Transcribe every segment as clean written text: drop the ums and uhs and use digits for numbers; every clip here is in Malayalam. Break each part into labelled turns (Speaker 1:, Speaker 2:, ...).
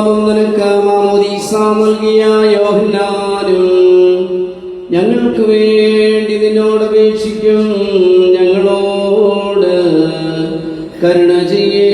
Speaker 1: പിതാവും നിനക്ക് മാമോദീസ നൽകിയ യോഹന്നാനും ഞങ്ങൾക്ക് വേണ്ടി നിന്നോട് അപേക്ഷിക്കും. ഞങ്ങളോട് കരുണ ചെയ്യണമേ.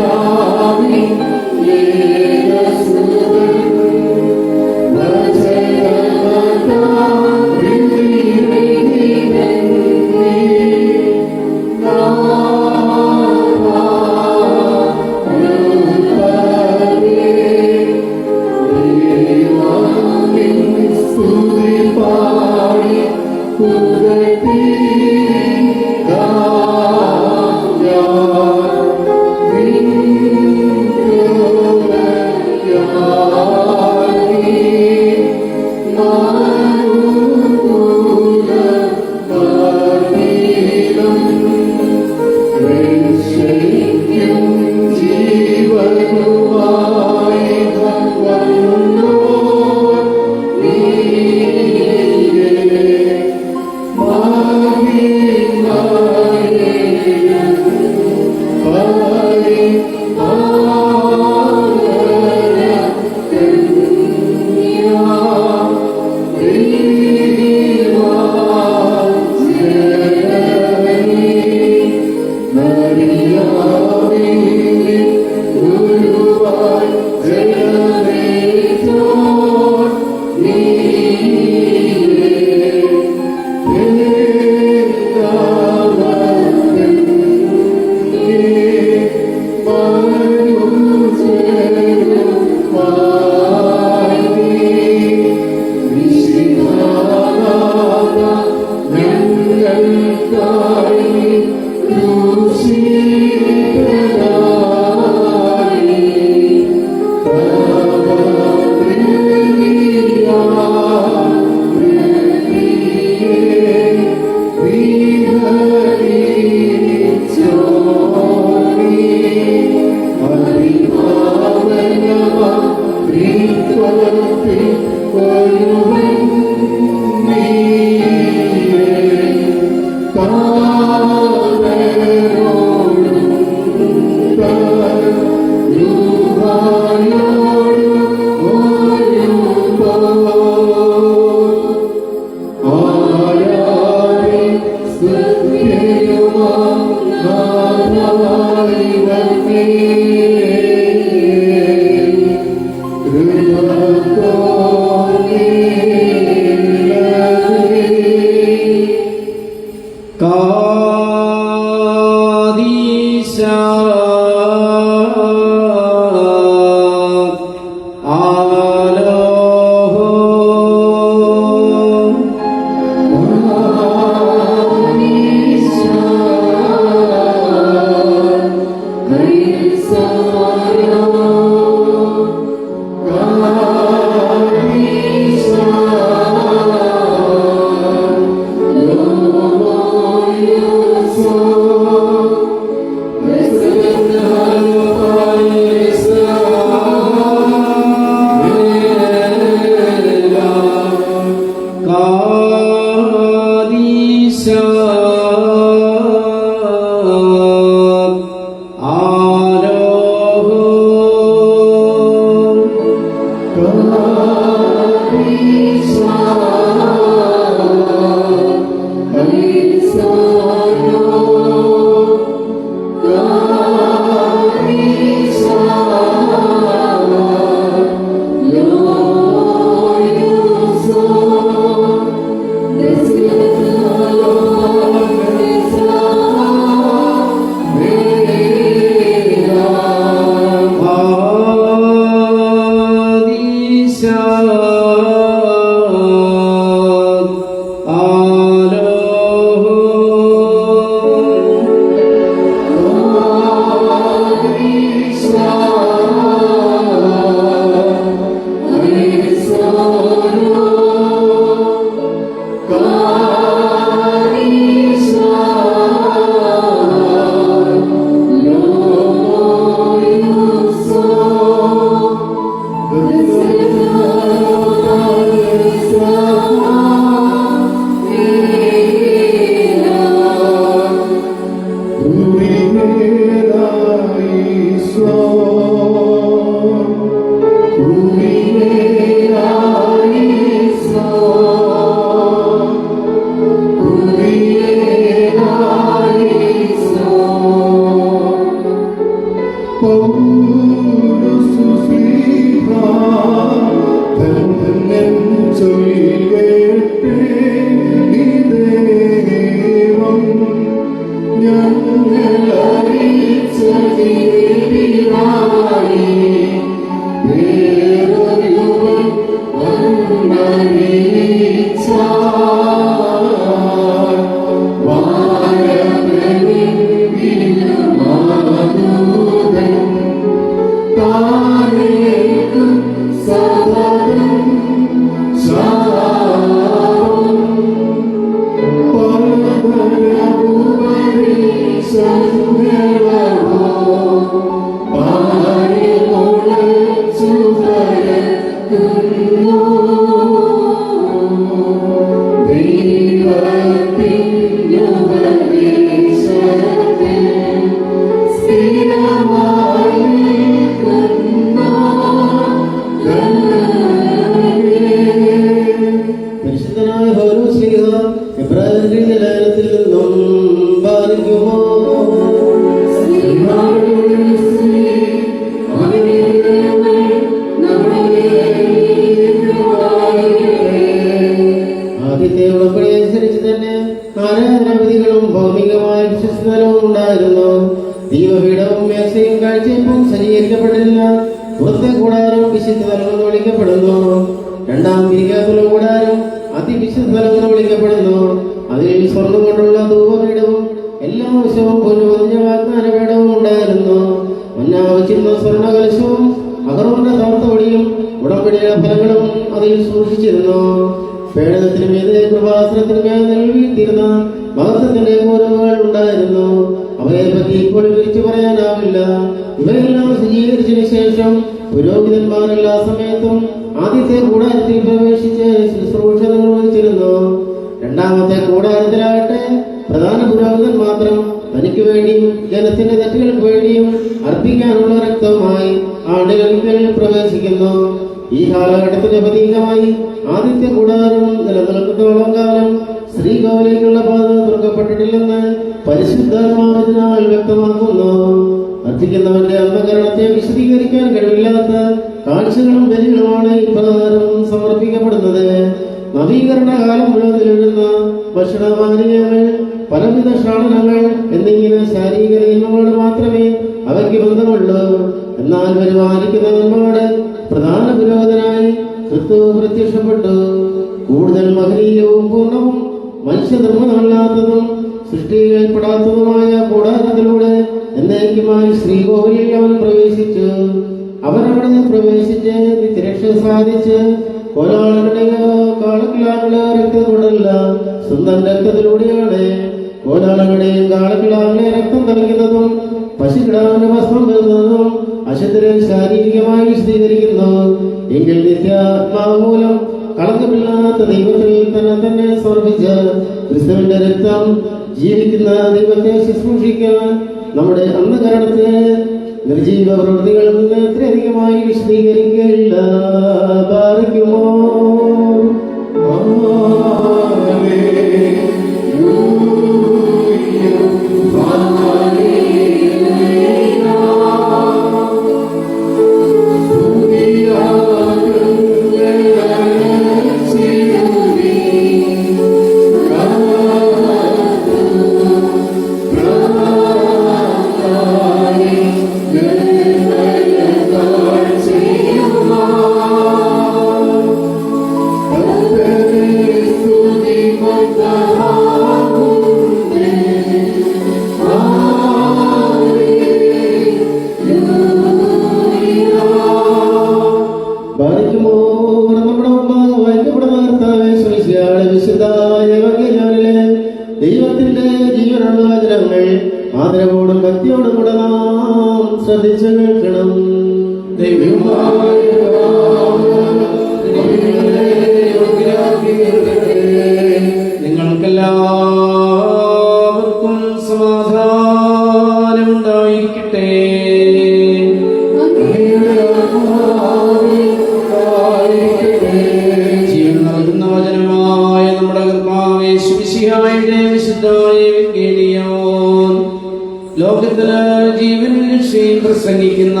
Speaker 1: ലോകത്തിലെ ജീവനിൽ രക്ഷയും പ്രസംഗിക്കുന്ന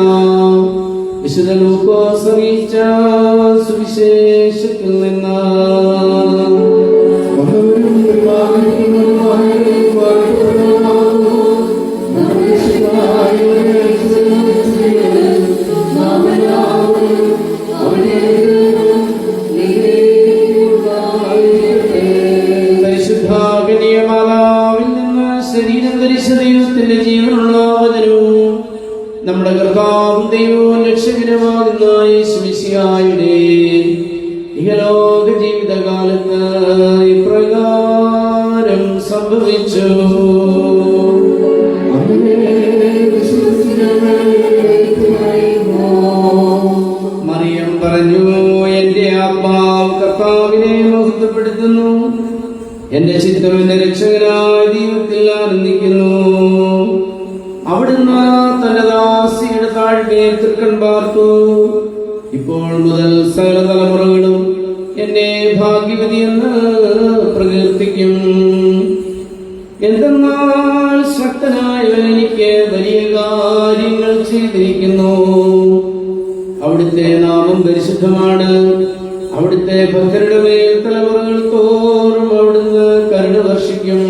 Speaker 1: വിശുദ്ധ ലൂക്കോസ് അറിയിച്ച സുവിശേഷത്തിൽ നിന്ന് ദൈവത്തിന്റെ ജീവനുള്ള വചനവും നമ്മുടെ കർത്താവും ദൈവവും രക്ഷകനുമാകുന്ന യേശുമിശിഹായുടെ ഇഹലോക ജീവിതകാലത്ത് ഇപ്രകാരം സംഭവിച്ചു. മറിയം പറഞ്ഞു, എന്റെ ആത്മാവ് കർത്താവിനെ മഹത്വപ്പെടുത്തുന്നു, എന്റെ ചിത്തം എന്റെ രക്ഷകനായ ദൈവത്തിൽ ആനന്ദിക്കുന്നു. അവിടുന്ന് തന്റെ ദാസിയുടെ താഴ്മയെ തൃക്കൺ പാർത്തു. ഇപ്പോൾ മുതൽ സകല തലമുറകളും എന്നെ ഭാഗ്യവതി എന്ന് പ്രകീർത്തിക്കും. എന്തെന്നാൽ ശക്തനായവൻ എനിക്ക് വലിയ കാര്യങ്ങൾ ചെയ്തിരിക്കുന്നു. അവിടുത്തെ നാമം പരിശുദ്ധമാണ്. അവിടുത്തെ ഭക്തരുടെ മേൽ തലമുറകൾ തോറും അവിടുന്ന് കരുണ വർഷിക്കും.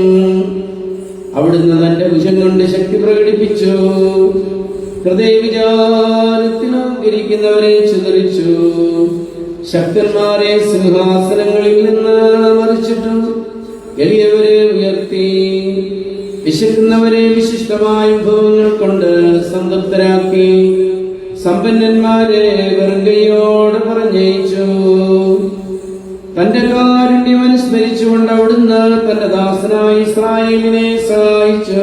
Speaker 1: അവിടുന്ന് തന്റെ ഭുജം കൊണ്ട് ശക്തി പ്രകടിപ്പിച്ചു. ഹൃദയവിചാരത്തിലും ഇരിക്കുന്നവരെ ചിതറിച്ചു. ശക്തന്മാരെ സിംഹാസനങ്ങളിൽ നിന്ന് മറിച്ചിട്ടു. എളിയവരെ ഉയർത്തി. വിശക്കുന്നവരെ വിശിഷ്ടമായ വിഭവങ്ങൾ കൊണ്ട് സംതൃപ്തരാക്കി. സമ്പന്നന്മാരെ വെറുകയോടെ പറഞ്ഞയച്ചു. തന്റെ കാരുണ്യം അനുസ്മരിച്ചുകൊണ്ട് അവിടുന്ന് തന്റെ ദാസനായ ഇസ്രായേലിനെ സഹായിച്ചു.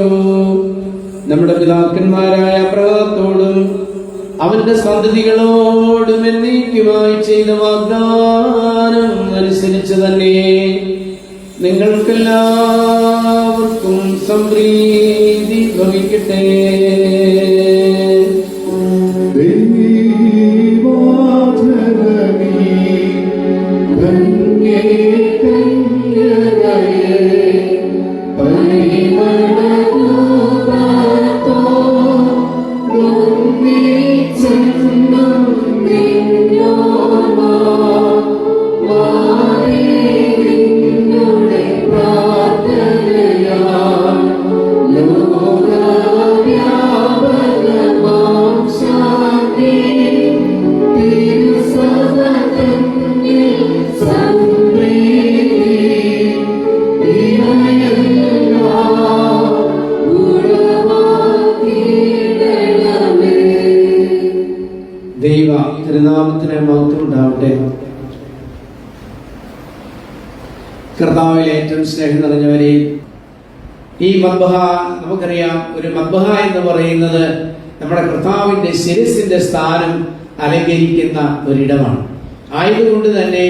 Speaker 1: നമ്മുടെ പിതാക്കന്മാരായ അബ്രഹാത്തോടും അവന്റെ സന്തതികളോടും എന്നേക്കുമായി ചെയ്ത വാഗ്ദാനം അനുസരിച്ച് തന്നെ നിങ്ങൾക്കെല്ലാവർക്കും സമൃദ്ധി ഭവിക്കട്ടെ. ദൈവ തിരുനാമത്തിന് മഹത്വം ഉണ്ടാവട്ടെ. കർത്താവിലെ ഏറ്റവും സ്നേഹം നിറഞ്ഞവരെ, ഈ മദ്ബഹ നമുക്കറിയാം. ഒരു മദ്ബഹ എന്ന് പറയുന്നത് നമ്മുടെ കർത്താവിന്റെ ശിരസിന്റെ സ്ഥാനം അലങ്കരിക്കുന്ന ഒരിടമാണ്. ആയതുകൊണ്ട് തന്നെ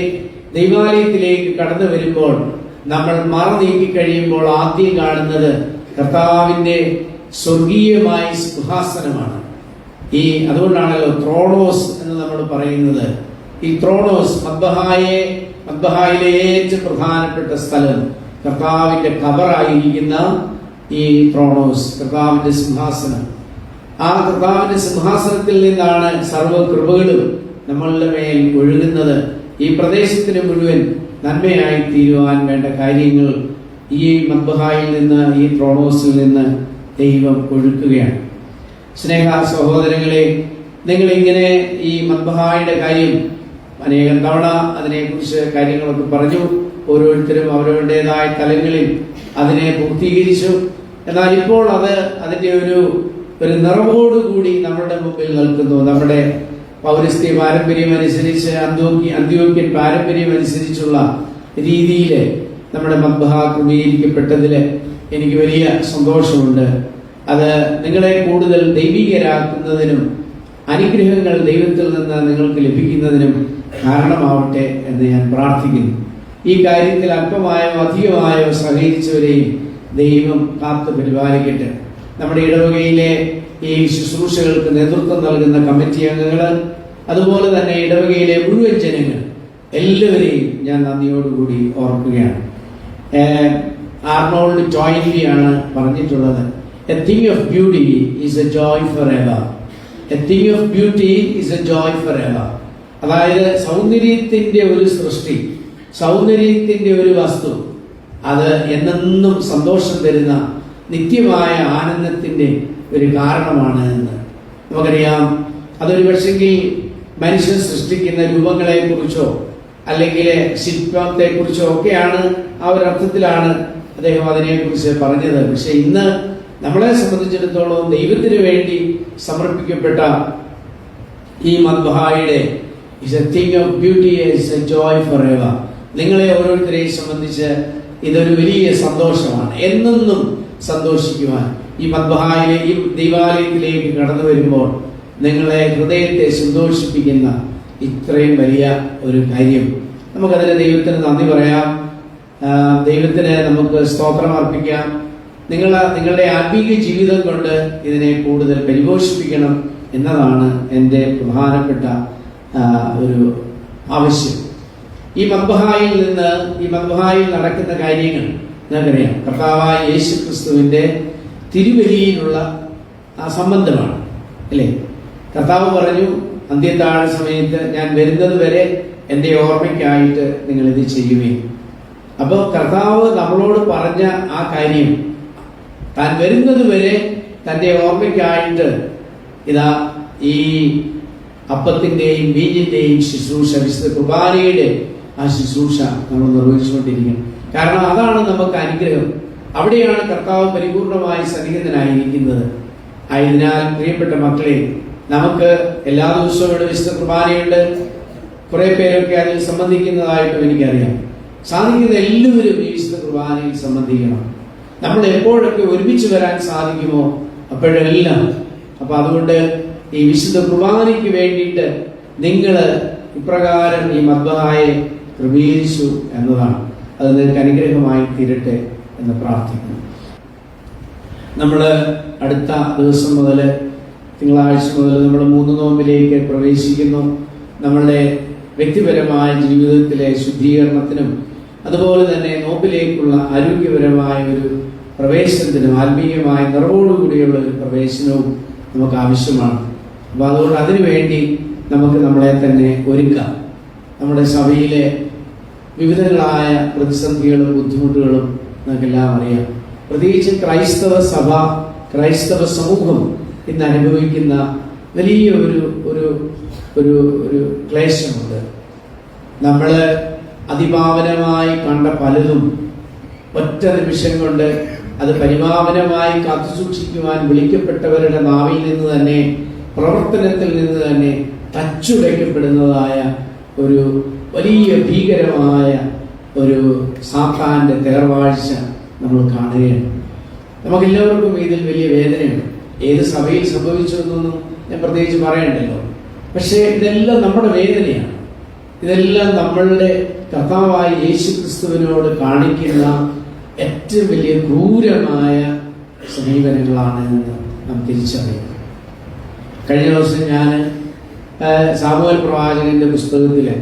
Speaker 1: ദൈവാലയത്തിലേക്ക് കടന്നു വരുമ്പോൾ നമ്മൾ മറ നീക്കി കഴിയുമ്പോൾ ആദ്യം കാണുന്നത് കർത്താവിന്റെ സ്വർഗീയമായ സിംഹാസനമാണ്. അതുകൊണ്ടാണല്ലോ ത്രോണോസ് എന്ന് നമ്മൾ പറയുന്നത്. ഈ ത്രോണോസ് മദ്ബഹായിലെ ഏറ്റവും പ്രധാനപ്പെട്ട സ്ഥലം, കർത്താവിന്റെ ഖബറായിരിക്കുന്ന ഈ ത്രോണോസ്, കർത്താവിന്റെ സിംഹാസനം. ആ കർത്താവിന്റെ സിംഹാസനത്തിൽ നിന്നാണ് സർവ്വകൃപകളും നമ്മളുടെ മേൽ ഒഴുകുന്നത്. ഈ പ്രദേശത്തിന് മുഴുവൻ നന്മയായി തീരുവാൻ വേണ്ട കാര്യങ്ങൾ ഈ മദ്ബഹായിൽ നിന്ന്, ഈ ത്രോണോസിൽ നിന്ന് ദൈവം ഒഴുക്കുകയാണ്. സ്നേഹ സഹോദരങ്ങളെ, നിങ്ങൾ ഇങ്ങനെ ഈ മദ്ബഹായുടെ കാര്യം അനേകം തവണ അതിനെക്കുറിച്ച് കാര്യങ്ങളൊക്കെ പറഞ്ഞു. ഓരോരുത്തരും അവരവരുടേതായ തലങ്ങളിൽ അതിനെ പൂർത്തീകരിച്ചു. എന്നാൽ ഇപ്പോൾ അതിന്റെ ഒരു നിറവോടുകൂടി നമ്മുടെ മുമ്പിൽ നിൽക്കുന്നു. നമ്മുടെ പൗരസ്ത്യ പാരമ്പര്യം അനുസരിച്ച്, അന്ത്യോക്യൻ പാരമ്പര്യം അനുസരിച്ചുള്ള രീതിയിൽ നമ്മുടെ മദ്ബഹ ക്രമീകരിക്കപ്പെട്ടതിൽ എനിക്ക് വലിയ സന്തോഷമുണ്ട്. അത് നിങ്ങളെ കൂടുതൽ ദൈവികരാക്കുന്നതിനും അനുഗ്രഹങ്ങൾ ദൈവത്തിൽ നിന്ന് നിങ്ങൾക്ക് ലഭിക്കുന്നതിനും കാരണമാവട്ടെ എന്ന് ഞാൻ പ്രാർത്ഥിക്കുന്നു. ഈ കാര്യത്തിൽ അല്പമായോ അധികമായോ സഹകരിച്ചവരെയും ദൈവം കാത്തു പരിപാലിക്കട്ടെ. നമ്മുടെ ഇടവകയിലെ ഈ ശുശ്രൂഷകൾക്ക് നേതൃത്വം നൽകുന്ന കമ്മിറ്റി അംഗങ്ങൾ, അതുപോലെ തന്നെ ഇടവകയിലെ മുഴുവൻ ജനങ്ങൾ, എല്ലാവരെയും ഞാൻ നന്ദിയോടുകൂടി ഓർക്കുകയാണ്. ആർണോൾഡ് ടോയിൻലിയാണ് പറഞ്ഞിട്ടുള്ളത്, A thing of beauty is A joy for ever. A thing of beauty is A joy for ever. അതായത് സൗന്ദര്യത്തിന്റെ ഒരു സൃഷ്ടി, സൗന്ദര്യത്തിന്റെ ഒരു വസ്തു, അത് എന്നെന്നും സന്തോഷം തരുന്ന നിത്യമായ ആനന്ദത്തിന്റെ ഒരു കാരണമാണ് എന്ന് നമുക്കറിയാം. അതൊരു പക്ഷെങ്കിൽ മനുഷ്യൻ സൃഷ്ടിക്കുന്ന രൂപങ്ങളെ കുറിച്ചോ അല്ലെങ്കിൽ ശില്പത്തെ കുറിച്ചോ ഒക്കെയാണ്, ആ ഒരു അർത്ഥത്തിലാണ് അദ്ദേഹം അതിനെക്കുറിച്ച് പറഞ്ഞത്. പക്ഷെ ഇന്ന് നമ്മളെ സംബന്ധിച്ചിടത്തോളം ദൈവത്തിന് വേണ്ടി സമർപ്പിക്കപ്പെട്ട ഈ മദ്ബഹായുടെ is a thing of beauty, is a joy for ever. നിങ്ങളെ ഓരോരുത്തരെയും സംബന്ധിച്ച് ഇതൊരു വലിയ സന്തോഷമാണ്. എന്നെന്നും സന്തോഷിക്കുവാൻ ഈ മദ്ബഹായിലെ ഈ ദൈവാലയത്തിലേക്ക് കടന്നു വരുമ്പോൾ നിങ്ങളെ ഹൃദയത്തെ സന്തോഷിപ്പിക്കുന്ന ഇത്രയും വലിയ ഒരു കാര്യം, നമുക്കതിന് ദൈവത്തിന് നന്ദി പറയാം. ദൈവത്തിന് നമുക്ക് സ്തോത്രം അർപ്പിക്കാം. നിങ്ങളുടെ ആത്മീയ ജീവിതം കൊണ്ട് ഇതിനെ കൂടുതൽ പരിപോഷിപ്പിക്കണം എന്നതാണ് എൻ്റെ പ്രധാനപ്പെട്ട ഒരു ആവശ്യം. ഈ മദ്ബഹായിൽ നിന്ന്, ഈ മദ്ബഹായിൽ നടക്കുന്ന കാര്യങ്ങൾ നിങ്ങൾക്കറിയാം, കർത്താവായ യേശു ക്രിസ്തുവിന്റെ തിരുവലിയിലുള്ള ആ സംബന്ധമാണ്, അല്ലേ? കർത്താവ് പറഞ്ഞു, അന്ത്യത്താഴ സമയത്ത് ഞാൻ വരുന്നത് വരെ എൻ്റെ ഓർമ്മയ്ക്കായിട്ട് നിങ്ങൾ ഇത് ചെയ്യുവേ. അപ്പോൾ കർത്താവ് നമ്മളോട് പറഞ്ഞ ആ കാര്യം, താൻ വരുന്നത് വരെ തൻ്റെ ഓർമ്മയ്ക്കായിട്ട് ഇതാ ഈ അപ്പത്തിന്റെയും വീഞ്ഞിന്റെയും ശുശ്രൂഷ, വിശുദ്ധ കുർബാനയുടെ ആ ശുശ്രൂഷ നമ്മൾ നിർവഹിച്ചുകൊണ്ടിരിക്കണം. കാരണം അതാണ് നമുക്ക് അനുഗ്രഹം. അവിടെയാണ് കർത്താവ് പരിപൂർണമായി സന്നിഹിതനായിരിക്കുന്നത്. ആയതിനാൽ പ്രിയപ്പെട്ട മക്കളെ, നമുക്ക് എല്ലാ ദിവസവും ഇവിടെ വിശുദ്ധ കുർബാനയുണ്ട്. കുറെ പേരൊക്കെ അതിൽ സംബന്ധിക്കുന്നതായിട്ടും എനിക്കറിയാം. സാധിക്കുന്ന എല്ലാവരും ഈ വിശുദ്ധ കുർബാനയിൽ സംബന്ധിക്കണം. നമ്മൾ എപ്പോഴൊക്കെ ഒരുമിച്ച് വരാൻ സാധിക്കുമോ അപ്പോഴെല്ലാം. അപ്പൊ അതുകൊണ്ട് ഈ വിശുദ്ധ കുർബാനയ്ക്ക് വേണ്ടിയിട്ട് നിങ്ങൾ ഇപ്രകാരം ഈ മദ്ബഹായെ ക്രമീകരിച്ചു എന്നതാണ്. അത് നിങ്ങൾക്ക് അനുഗ്രഹമായി തീരട്ടെ എന്ന് പ്രാർത്ഥിക്കുന്നു. നമ്മൾ അടുത്ത ദിവസം മുതൽ, തിങ്കളാഴ്ച മുതൽ നമ്മൾ 3 നോമ്പിലേക്ക് പ്രവേശിക്കുന്നു. നമ്മളുടെ വ്യക്തിപരമായ ജീവിതത്തിലെ ശുദ്ധീകരണത്തിനും അതുപോലെ തന്നെ നോമ്പിലേക്കുള്ള ആരോഗ്യപരമായ ഒരു പ്രവേശനത്തിനും ആത്മീയമായ നിറവോടുകൂടിയുള്ള ഒരു പ്രവേശനവും നമുക്ക് ആവശ്യമാണ്. അപ്പോൾ അതുകൊണ്ട് അതിനുവേണ്ടി നമുക്ക് നമ്മളെ തന്നെ ഒരുക്കാം. നമ്മുടെ സഭയിലെ വിവിധങ്ങളായ പ്രതിസന്ധികളും ബുദ്ധിമുട്ടുകളും നമുക്കെല്ലാം അറിയാം. പ്രത്യേകിച്ച് ക്രൈസ്തവ സഭ, ക്രൈസ്തവ സമൂഹം ഇന്ന് അനുഭവിക്കുന്ന വലിയ ഒരു ഒരു ഒരു ഒരു ക്ലേശമുണ്ട്. നമ്മൾ അതിപാവനമായി കണ്ട പലതും ഒറ്റ നിമിഷം കൊണ്ട് അത് പരിപാവനമായി കാത്തുസൂക്ഷിക്കുവാൻ വിളിക്കപ്പെട്ടവരുടെ നാവിൽ നിന്ന് തന്നെ, പ്രവർത്തനത്തിൽ നിന്ന് തന്നെ തച്ചുടയ്ക്കപ്പെടുന്നതായ ഒരു വലിയ ഭീകരമായ ഒരു സാത്താന്റെ തേർവാഴ്ച നമ്മൾ കാണുകയാണ്. നമുക്കെല്ലാവർക്കും ഇതിൽ വലിയ വേദനയുണ്ട്. ഏത് സഭയിൽ സംഭവിച്ചു എന്നൊന്നും ഞാൻ പ്രത്യേകിച്ച് പറയണ്ടല്ലോ. പക്ഷേ ഇതെല്ലാം നമ്മുടെ വേദനയാണ്. ഇതെല്ലാം നമ്മളുടെ കർത്താവായ യേശു ക്രിസ്തുവിനോട് കാണിക്കുന്ന ഏറ്റവും വലിയ ക്രൂരമായ സമീപനങ്ങളാണ് എന്ന് നാം തിരിച്ചറിയണം. കഴിഞ്ഞ ദിവസം ഞാൻ സാമുവേൽ പ്രവാചകന്റെ പുസ്തകത്തിലെ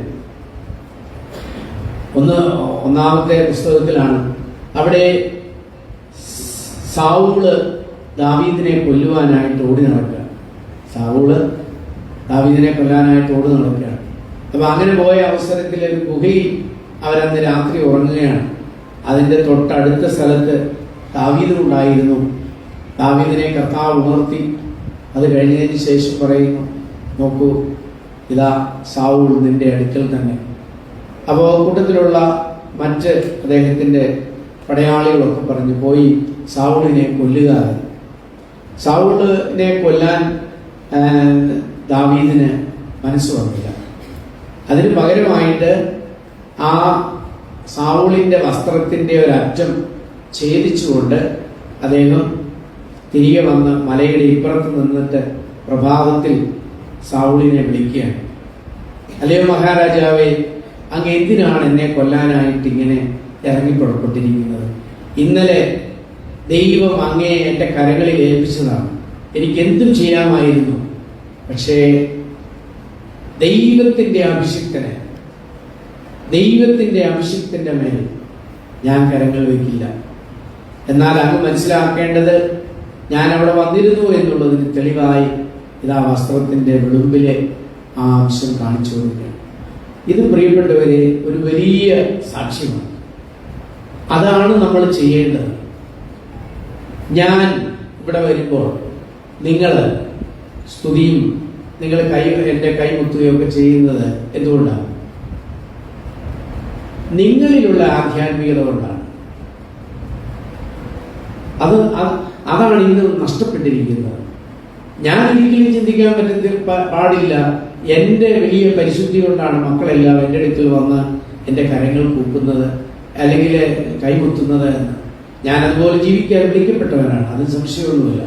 Speaker 1: ഒന്നാമത്തെ പുസ്തകത്തിലാണ്. അവിടെ സാവൂള് ദാവീദിനെ കൊല്ലുവാനായിട്ട് ഓടി നടക്കുക. സാവൂള് ദാവീദിനെ കൊല്ലാനായിട്ട് ഓടി നടക്കുകയാണ്. അപ്പൊ അങ്ങനെ പോയ അവസരത്തിൽ ഒരു ഗുഹയിൽ അവരന്ന് രാത്രി ഉറങ്ങുകയാണ്. അതിന്റെ തൊട്ടടുത്ത സ്ഥലത്ത് ദാവീദും ഉണ്ടായിരുന്നു. ദാവീദിനെ കർത്താവ് ഉണർത്തി. അത് കഴിഞ്ഞതിന് ശേഷം പറയുന്നു, നോക്കൂ, ഇതാ സാവൂൾ നിന്റെ അടുക്കൽ തന്നെ. അപ്പോൾ കൂട്ടത്തിലുള്ള മറ്റ് അദ്ദേഹത്തിന്റെ പടയാളികളൊക്കെ പറഞ്ഞു, പോയി സാവൂളിനെ കൊല്ലുക. സാവൂളിനെ കൊല്ലാൻ ദാവീദിന് മനസ്സ് വന്നില്ല. അതിന് പകരമായിട്ട് ആ സാവൂളിന്റെ വസ്ത്രത്തിന്റെ ഒരറ്റം ഛേദിച്ചുകൊണ്ട് അദ്ദേഹം തിരികെ വന്ന് മലയുടെ ഇപ്പുറത്ത് നിന്നിട്ട് പ്രഭാതത്തിൽ സാവൂളിനെ വിളിക്കുകയാണ്. അല്ലയോ മഹാരാജാവേ, അങ്ങ് എന്തിനാണ് എന്നെ കൊല്ലാനായിട്ട് ഇങ്ങനെ ഇറങ്ങിപ്പുറപ്പെട്ടിരിക്കുന്നത്? ഇന്നലെ ദൈവം അങ്ങയെ എൻ്റെ കരങ്ങളിൽ ഏൽപ്പിച്ചതാണ്. എനിക്ക് എന്തും ചെയ്യാമായിരുന്നു. പക്ഷേ ദൈവത്തിന്റെ അഭിഷിക്തന്റെ മേൽ ഞാൻ കരങ്ങൾ വയ്ക്കില്ല. എന്നാൽ അങ്ങ് മനസ്സിലാക്കേണ്ടത്, ഞാൻ അവിടെ വന്നിരുന്നു എന്നുള്ളതിന് തെളിവായി ഇതാ വസ്ത്രത്തിൻ്റെ വിളുമ്പിലെ ആ അംശം കാണിച്ചു കൊടുക്കുകയാണ്. ഇത് പ്രിയപ്പെട്ടവരെ ഒരു വലിയ സാക്ഷ്യമാണ്. അതാണ് നമ്മൾ ചെയ്യേണ്ടത്. ഞാൻ ഇവിടെ വരുമ്പോൾ നിങ്ങൾ സ്തുതിയും നിങ്ങൾ എൻ്റെ കൈമുത്തുകയൊക്കെ ചെയ്യുന്നത് എന്തുകൊണ്ടാണ്? നിങ്ങളിലുള്ള ആധ്യാത്മികത കൊണ്ടാണ്. അതാണ് ഇന്ന് നഷ്ടപ്പെട്ടിരിക്കുന്നത്. ഞാൻ ഒരിക്കലും ചിന്തിക്കാൻ പാടില്ല, എൻ്റെ വലിയ പരിശുദ്ധി കൊണ്ടാണ് മക്കളെല്ലാം എൻ്റെ അടുക്കൽ വന്ന് എൻ്റെ കരങ്ങൾ കൂപ്പുന്നത് അല്ലെങ്കിൽ കൈമുത്തുന്നത് എന്ന്. ഞാൻ അതുപോലെ ജീവിക്കാൻ വിളിക്കപ്പെട്ടവനാണ്, അതിന് സംശയമൊന്നുമില്ല.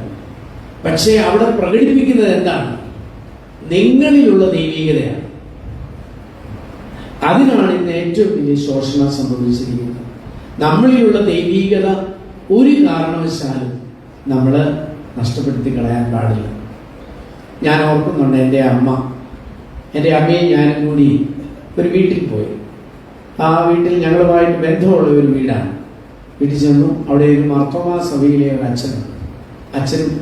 Speaker 1: പക്ഷേ അവിടെ പ്രകടിപ്പിക്കുന്നത് എന്താണ്? നിങ്ങളിലുള്ള ദൈവികതയാണ്. അതിനാണ് ഇന്ന് ഏറ്റവും വലിയ ശോഷണം സംഭവിച്ചിരിക്കുന്നത്. നമ്മളിലുള്ള ദൈവികത ഒരു കാരണവശാലും നമ്മൾ നഷ്ടപ്പെടുത്തി കളയാൻ പാടില്ല. ഞാൻ ഓർക്കുന്നുണ്ട്, എൻ്റെ അമ്മയും ഞാനും കൂടി ഒരു വീട്ടിൽ പോയി. ആ വീട്ടിൽ ഞങ്ങളുമായിട്ട് ബന്ധമുള്ള ഒരു വീടാണ്. വീട്ടിൽ ചെന്നു. അവിടെ ഒരു മാർത്തോമാ സഭയിലെ ഒരു അച്ഛനും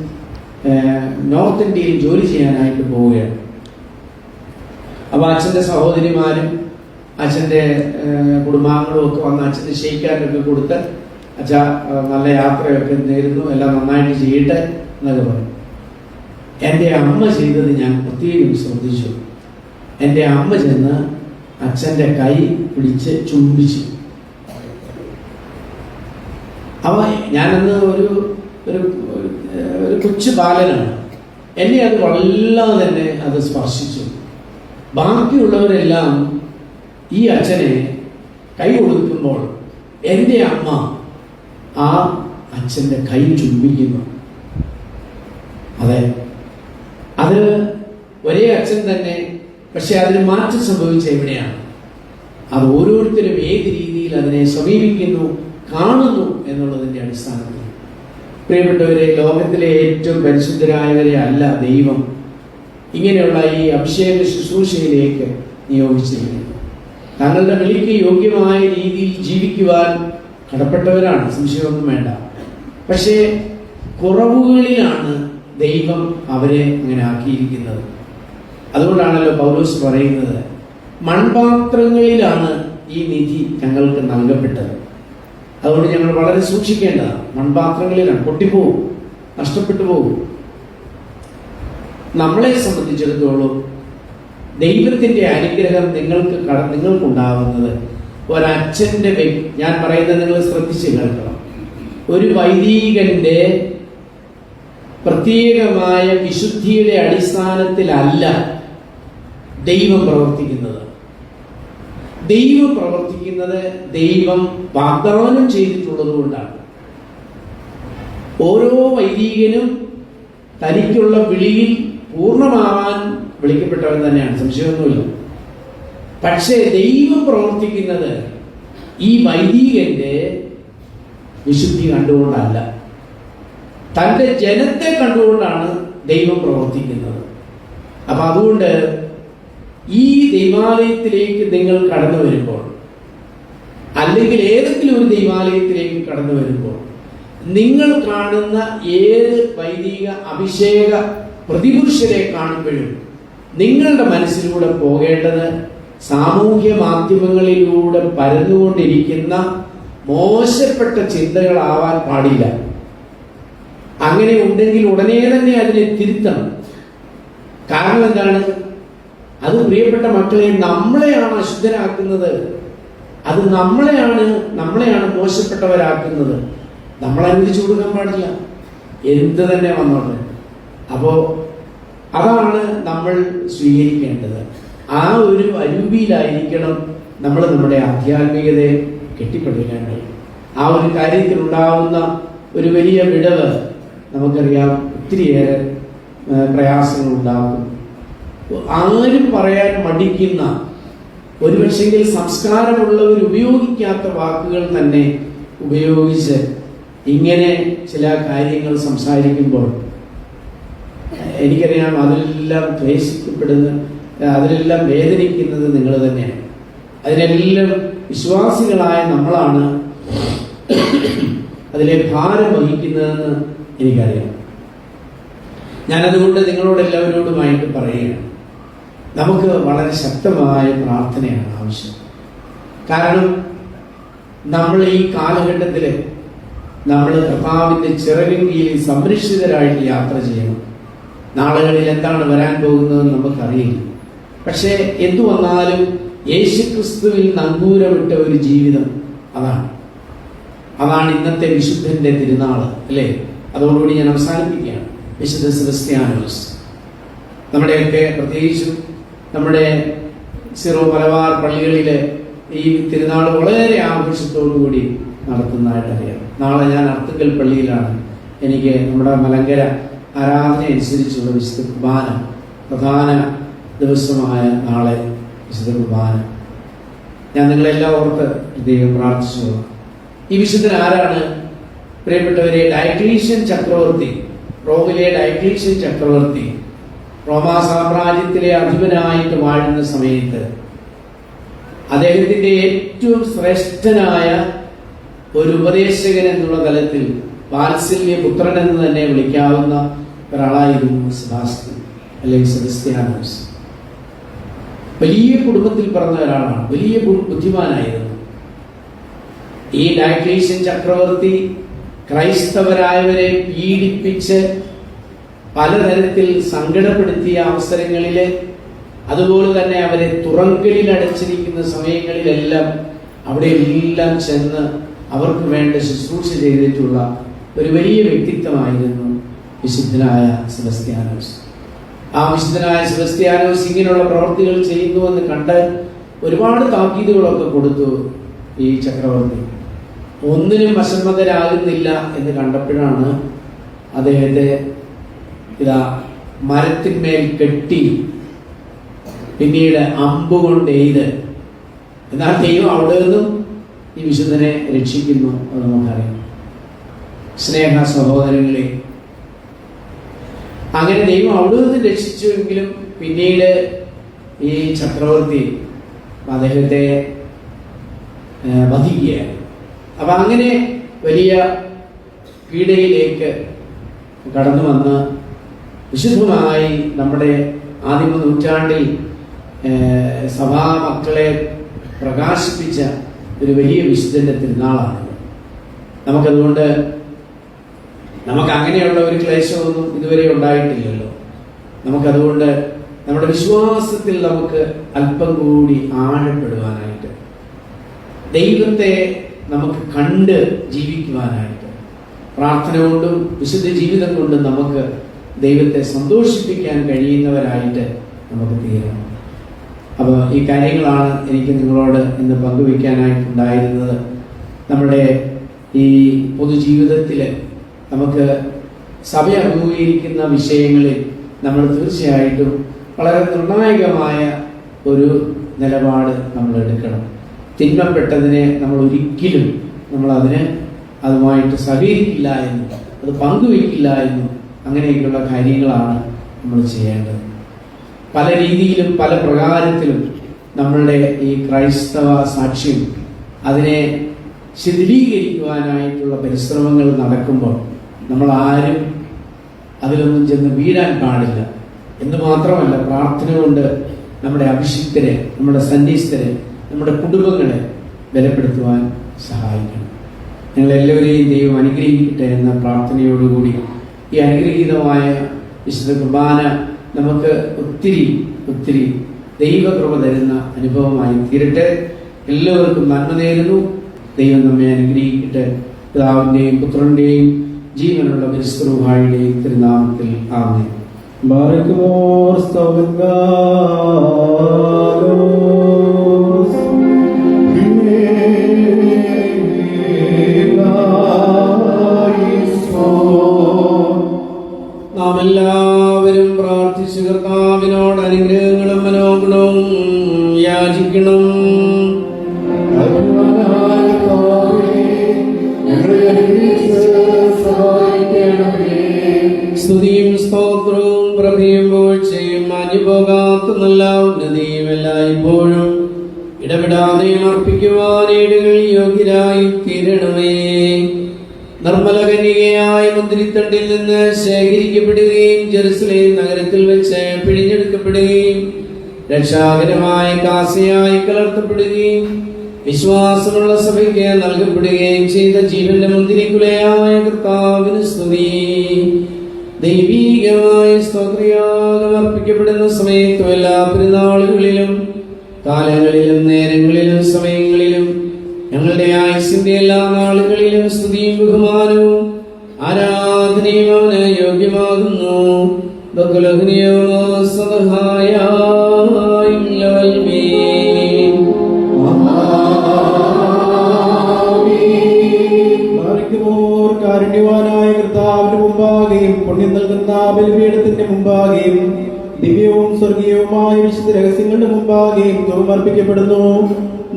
Speaker 1: നോർത്ത് ഇന്ത്യയിൽ ജോലി ചെയ്യാനായിട്ട് പോവുകയാണ്. അപ്പോൾ അച്ഛൻ്റെ സഹോദരിമാരും അച്ഛൻ്റെ കുടുംബാംഗങ്ങളും ഒക്കെ വന്ന് അച്ഛൻ്റെ ക്ഷയിക്കാനൊക്കെ കൊടുത്ത് അച്ഛ നല്ല യാത്രയൊക്കെ നേരുന്നു, എല്ലാം നന്നായിട്ട് ചെയ്യട്ടെ എന്നൊക്കെ പറയും. എൻ്റെ അമ്മ ചെയ്തത് ഞാൻ പ്രത്യേകം ശ്രദ്ധിച്ചു. എൻ്റെ അമ്മ ചെന്ന് അച്ഛൻ്റെ കൈ പിടിച്ച് ചുംബിച്ചു. അവ ഞാനന്ന് ഒരു കൊച്ചു ബാലനാണ്. എന്നെ അത് വല്ലാതെ തന്നെ അത് സ്പർശിച്ചു. ബാക്കിയുള്ളവരെല്ലാം ഈ അച്ഛനെ കൈ കൊടുക്കുമ്പോൾ എൻ്റെ അമ്മ ആ അച്ഛൻ്റെ കൈ ചുംബിക്കുന്നു. അതെ, അത് ഒരേ അച്ഛൻ തന്നെ, പക്ഷെ അതിന് മാറ്റം സംഭവിച്ച എവിടെയാണ്? അത് ഓരോരുത്തരും ഏത് രീതിയിൽ അതിനെ സമീപിക്കുന്നു, കാണുന്നു എന്നുള്ളതിൻ്റെ അടിസ്ഥാനത്തിൽ. പ്രിയപ്പെട്ടവരെ, ലോകത്തിലെ ഏറ്റവും പരിശുദ്ധരായവരെ അല്ല ദൈവം ഇങ്ങനെയുള്ള ഈ അഭിഷേക ശുശ്രൂഷയിലേക്ക് നിയോഗിച്ചിരിക്കുന്നത്. തങ്ങളുടെ വിളിക്ക് യോഗ്യമായ രീതിയിൽ ജീവിക്കുവാൻ കടപ്പെട്ടവരാണ്, സംശയമൊന്നും വേണ്ട. പക്ഷേ കുറവുകളിലാണ് ദൈവം അവരെ അങ്ങനെ ആക്കിയിരിക്കുന്നത്. അതുകൊണ്ടാണല്ലോ പൗലോസ് പറയുന്നത്, മൺപാത്രങ്ങളിലാണ് ഈ നിധി ഞങ്ങൾക്ക് നൽകപ്പെട്ടത്. അതുകൊണ്ട് ഞങ്ങൾ വളരെ സൂക്ഷിക്കേണ്ടതാണ്. മൺപാത്രങ്ങളിലാണ്, പൊട്ടിപ്പോവും, നഷ്ടപ്പെട്ടു പോകും. നമ്മളെ സംബന്ധിച്ചിടത്തോളം ദൈവത്തിൻ്റെ അനുഗ്രഹം നിങ്ങൾക്കുണ്ടാവുന്നത് ഒരച്ഛൻ്റെ ഞാൻ പറയുന്നത് നിങ്ങൾ ശ്രദ്ധിച്ച് കേൾക്കണം. ഒരു വൈദികന്റെ പ്രത്യേകമായ വിശുദ്ധിയുടെ അടിസ്ഥാനത്തിലല്ല ദൈവം പ്രവർത്തിക്കുന്നത്. ദൈവം പ്രവർത്തിക്കുന്നത് ദൈവം വാഗ്ദാനം ചെയ്തിട്ടുള്ളത് കൊണ്ടാണ്. ഓരോ വൈദികനും തനിക്കുള്ള വിളിയിൽ പൂർണ്ണമാവാൻ വിളിക്കപ്പെട്ടവൻ തന്നെയാണ്, സംശയമൊന്നുമില്ല. പക്ഷേ ദൈവം പ്രവർത്തിക്കുന്നത് ഈ വൈദികന്റെ വിശുദ്ധി കണ്ടുകൊണ്ടല്ല, തൻ്റെ ജനത്തെ കണ്ടുകൊണ്ടാണ് ദൈവം പ്രവർത്തിക്കുന്നത്. അപ്പൊ അതുകൊണ്ട് ഈ ദൈവാലയത്തിലേക്ക് നിങ്ങൾ കടന്നു വരുമ്പോൾ, അല്ലെങ്കിൽ ഏതെങ്കിലും ഒരു ദൈവാലയത്തിലേക്ക് കടന്നു വരുമ്പോൾ, നിങ്ങൾ കാണുന്ന ഏത് വൈദിക അഭിഷേക പ്രതിപുരുഷരെ കാണുമ്പോഴും നിങ്ങളുടെ മനസ്സിലൂടെ പോകേണ്ടത് സാമൂഹ്യ മാധ്യമങ്ങളിലൂടെ പരന്നുകൊണ്ടിരിക്കുന്ന മോശപ്പെട്ട ചിന്തകളാവാൻ പാടില്ല. അങ്ങനെ ഉണ്ടെങ്കിൽ ഉടനെ തന്നെ അതിനെ തിരുത്തണം. കാരണം എന്താണ്? അത് പ്രിയപ്പെട്ട മക്കളെ, നമ്മളെയാണ് അശുദ്ധരാക്കുന്നത്. അത് നമ്മളെയാണ് മോശപ്പെട്ടവരാക്കുന്നത്. നമ്മൾ അനുവദിച്ചു കൊടുക്കാൻ പാടില്ല, എന്ത് തന്നെ വന്നോട്ടെ. അപ്പോ അതാണ് നമ്മൾ സ്വീകരിക്കേണ്ടത്. ആ ഒരു അരൂപിയിലായിരിക്കണം നമ്മൾ നമ്മുടെ ആധ്യാത്മികതയെ കെട്ടിപ്പടുക്കേണ്ടത്. ആ ഒരു കാര്യത്തിൽ ഉണ്ടാവുന്ന ഒരു വലിയ വിടവ് നമുക്കറിയാം, ഒത്തിരിയേറെ പ്രയാസങ്ങൾ ഉണ്ടാകും. ആരും പറയാൻ മടിക്കുന്ന, ഒരുപക്ഷെങ്കിൽ സംസ്കാരമുള്ളവർ ഉപയോഗിക്കാത്ത വാക്കുകൾ തന്നെ ഉപയോഗിച്ച് ഇങ്ങനെ ചില കാര്യങ്ങൾ സംസാരിക്കുമ്പോൾ എനിക്കറിയാം അതിലെല്ലാം ക്ലേശിക്കപ്പെടുന്ന, അതിലെല്ലാം വേദനിക്കുന്നത് നിങ്ങൾ തന്നെയാണ്. അതിനെല്ലാം വിശ്വാസികളായ നമ്മളാണ് അതിലെ ഭാരം വഹിക്കുന്നതെന്ന് എനിക്കറിയാം. ഞാനതുകൊണ്ട് നിങ്ങളോട് എല്ലാവരോടുമായിട്ട് പറയുകയാണ്, നമുക്ക് വളരെ ശക്തമായ പ്രാർത്ഥനയാണ് ആവശ്യം. കാരണം നമ്മൾ ഈ കാലഘട്ടത്തിൽ നമ്മൾ കർത്താവിൻ്റെ ചിറകിൻ കീഴിൽ സംരക്ഷിതരായിട്ട് യാത്ര ചെയ്യണം. നാളുകളിൽ എന്താണ് വരാൻ പോകുന്നതെന്ന് നമുക്കറിയില്ല. പക്ഷേ എന്തു വന്നാലും യേശുക്രിസ്തുവിൽ നങ്കൂരമിട്ട ഒരു ജീവിതം അതാണ് ഇന്നത്തെ വിശുദ്ധന്റെ തിരുനാൾ അല്ലേ. അതോടുകൂടി ഞാൻ അവസാനിപ്പിക്കുകയാണ്. വിശുദ്ധ സെബസ്ത്യാനോസ്, നമ്മുടെയൊക്കെ പ്രത്യേകിച്ചും നമ്മുടെ സിറോ മലബാർ പള്ളികളിലെ ഈ തിരുനാൾ വളരെ ആഘോഷത്തോടുകൂടി നടത്തുന്നതായിട്ട് അറിയാം. നാളെ ഞാൻ അർത്തുങ്കൽ പള്ളിയിലാണ്. എനിക്ക് നമ്മുടെ മലങ്കര ആരാധന അനുസരിച്ചുള്ള വിശുദ്ധ കുർബാന, പ്രധാന ദിവസമായ നാളെ വിശുദ്ധ കുർബാന. ഞാൻ നിങ്ങളെല്ലാം ഓർത്ത് ദൈവം പ്രാർത്ഥിച്ചു. ഈ വിശുദ്ധൻ ആരാണ്? പ്രിയപ്പെട്ടവരെ, ഡയക്ലീഷ്യൻ ചക്രവർത്തി, റോമിലെ ഡയക്ലീഷ്യൻ ചക്രവർത്തി റോമാ സാമ്രാജ്യത്തിലെ അധിപനായിട്ട് വാഴുന്ന സമയത്ത് അദ്ദേഹത്തിന്റെ ഏറ്റവും ശ്രേഷ്ഠനായ ഒരു ഉപദേശകൻ എന്നുള്ള തലത്തിൽ വാത്സല്യ പുത്രൻ എന്ന് തന്നെ വിളിക്കാവുന്ന ഒരാളായിരുന്നു സെബാസ്റ്റ്യൻ അല്ലെങ്കിൽ സെബസ്ത്യാനോസ്. വലിയ കുടുംബത്തിൽ പിറന്ന ഒരാളാണ്, വലിയ ബുദ്ധിമാനായിരുന്നു. ഈ ഡയക്ലീഷ്യൻ ചക്രവർത്തി ക്രൈസ്തവരായവരെ പീഡിപ്പിച്ച് പലതരത്തിൽ സങ്കടപ്പെടുത്തിയ അവസരങ്ങളിൽ, അതുപോലെ തന്നെ അവരെ തുറങ്കലിൽ അടച്ചിരിക്കുന്ന സമയങ്ങളിലെല്ലാം അവിടെ എല്ലാം ചെന്ന് അവർക്ക് വേണ്ട ശുശ്രൂഷ ചെയ്തിട്ടുള്ള ഒരു വലിയ വ്യക്തിത്വമായിരുന്നു വിശുദ്ധനായ സെബസ്ത്യാനോസ്. ആ വിശുദ്ധനായ സെബസ്ത്യാനോസ് ഇങ്ങനെയുള്ള പ്രവർത്തികൾ ചെയ്യുന്നുവെന്ന് കണ്ട് ഒരുപാട് താക്കീതുകളൊക്കെ കൊടുത്തു ഈ ചക്രവർത്തി. ഒന്നിനും വശംവദരാകുന്നില്ല എന്ന് കണ്ടപ്പോഴാണ് അദ്ദേഹത്തെ മരത്തിന്മേൽ കെട്ടി പിന്നീട് അമ്പുകൊണ്ട് എയ്ത്. എന്നാൽ ദൈവം അവിടെ നിന്നും ഈ വിശുദ്ധനെ രക്ഷിക്കുന്നു. അത് നമുക്കറിയാം. സ്നേഹ സഹോദരങ്ങളെ, അങ്ങനെ ദൈവം അവിടെ നിന്ന് രക്ഷിച്ചുവെങ്കിലും പിന്നീട് ഈ ചക്രവർത്തി അദ്ദേഹത്തെ വധിക്കുകയാണ്. അപ്പൊ അങ്ങനെ വലിയ പീഡയിലേക്ക് കടന്നു വന്ന് വിശുദ്ധമായി നമ്മുടെ ആദിമ നൂറ്റാണ്ടിൽ സഭാ മക്കളെ പ്രകാശിപ്പിച്ച ഒരു വലിയ വിശുദ്ധന്റെ തിരുനാളാണ്. നമുക്കതുകൊണ്ട് നമുക്ക് അങ്ങനെയുള്ള ഒരു ക്ലേശമൊന്നും ഇതുവരെ ഉണ്ടായിട്ടില്ലല്ലോ. നമുക്കതുകൊണ്ട് നമ്മുടെ വിശ്വാസത്തിൽ നമുക്ക് അല്പം കൂടി ആഴപ്പെടുവാനായിട്ട്, ദൈവത്തെ നമുക്ക് കണ്ട് ജീവിക്കുവാനായിട്ട്, പ്രാർത്ഥന കൊണ്ടും വിശുദ്ധ ജീവിതം കൊണ്ടും നമുക്ക് ദൈവത്തെ സന്തോഷിപ്പിക്കാൻ കഴിയുന്നവരായിട്ട് നമുക്ക് തീരണം. അപ്പോൾ ഈ കാര്യങ്ങളാണ് എനിക്ക് നിങ്ങളോട് ഇന്ന് പങ്കുവയ്ക്കാനായിട്ടുണ്ടായിരുന്നത്. നമ്മുടെ ഈ പൊതുജീവിതത്തിൽ നമുക്ക് സഭ അഭിമുഖീകരിക്കുന്ന വിഷയങ്ങളിൽ നമ്മൾ തീർച്ചയായിട്ടും വളരെ നിർണായകമായ ഒരു നിലപാട് നമ്മൾ എടുക്കണം. തിന്മപ്പെട്ടതിനെ നമ്മൾ ഒരിക്കലും അതുമായിട്ട് സഹകരിക്കില്ല എന്നും അത് പങ്കുവയ്ക്കില്ല എന്നും അങ്ങനെയൊക്കെയുള്ള കാര്യങ്ങളാണ് നമ്മൾ ചെയ്യേണ്ടത്. പല രീതിയിലും പല പ്രകാരത്തിലും നമ്മളുടെ ഈ ക്രൈസ്തവ സാക്ഷ്യം അതിനെ ശിഥിലീകരിക്കുവാനായിട്ടുള്ള പരിശ്രമങ്ങൾ നടക്കുമ്പോൾ നമ്മൾ ആരും അതിലൊന്നും ചെന്ന് വീഴാൻ പാടില്ല എന്ന് മാത്രമല്ല, പ്രാർത്ഥന കൊണ്ട് നമ്മുടെ അഭിഷിക്തരെ, നമ്മുടെ സന്യസ്തരെ, നമ്മുടെ കുടുംബങ്ങളെ ബലപ്പെടുത്തുവാൻ സഹായിക്കണം. ഞങ്ങളെല്ലാവരെയും ദൈവം അനുഗ്രഹിക്കട്ടെ എന്ന പ്രാർത്ഥനയോടുകൂടി ഈ അനുഗ്രഹീതമായ വിശുദ്ധ കുർബാന നമുക്ക് ഒത്തിരി ഒത്തിരി ദൈവകൃപ തരുന്ന അനുഭവമായി തീരട്ടെ. എല്ലാവർക്കും നന്മ നേരുന്നു. ദൈവം നമ്മെ അനുഗ്രഹിക്കട്ടെ. പിതാവിൻ്റെയും പുത്രൻ്റെയും ജീവനുള്ള പരിശുദ്ധരുഹായുടെയും തിരുനാമത്തിൽ ആമേൻ. നാം എല്ലാവരും പ്രാർത്ഥിച്ചു കർത്താവിനോട് അനുഗ്രഹങ്ങളും മനോഗുണവും യാചിക്കണം. സ്തുതിയും സ്തോത്രവും പ്രഭയും പോഴ്ചയും മാഞ്ഞുപോകാത്ത നല്ല ഉന്നതിയും എല്ലായ്പ്പോഴും ഇടപെടാതെ അർപ്പിക്കുവാൻ ഏടുകൾ യോഗ്യരായി തീരണമേ. നിർമ്മല കന്യകയായ മുന്തിരിത്തണ്ടിൽ നിന്ന് ശേഖരിക്കപ്പെടുകയും ജെറുസലേം നഗരത്തിൽ വെച്ച് പിഴിഞ്ഞെടുക്കപ്പെടുകയും രക്ഷാകരമായ കാസയായി കലർത്തപ്പെടുകയും വിശ്വാസമുള്ള സഭയ്ക്ക് നൽകപ്പെടുകയും ചെയ്ത ജീവന്റെ മുന്തിരിക്കുലയായ കർത്താവിന് സ്തുതി. ദൈവീകമായ സ്തോത്രയാഗം അർപ്പിക്കപ്പെടുന്ന സമയത്തും എല്ലാ പെരുന്നാളുകളിലും കാലങ്ങളിലും നേരങ്ങളിലും സമയങ്ങളിലും ഞങ്ങളുടെ ആയുസിന്റെ എല്ലാ നാളുകളിലും സ്തുതിയും ബഹുമാനവും ആരാധനയും അവന് യോഗ്യമാകുന്നു.
Speaker 2: കാരുണ്യവാനായ കർത്താവിന്റെ മുമ്പാകെയും പുണ്യം നൽകുന്ന ബലിപീഠത്തിന്റെ മുമ്പാകെയും ദിവ്യവും സ്വർഗീയവുമായ വിശുദ്ധ രഹസ്യങ്ങളുടെ മുമ്പാകെയും ധൂപമർപ്പിക്കപ്പെടുന്നു.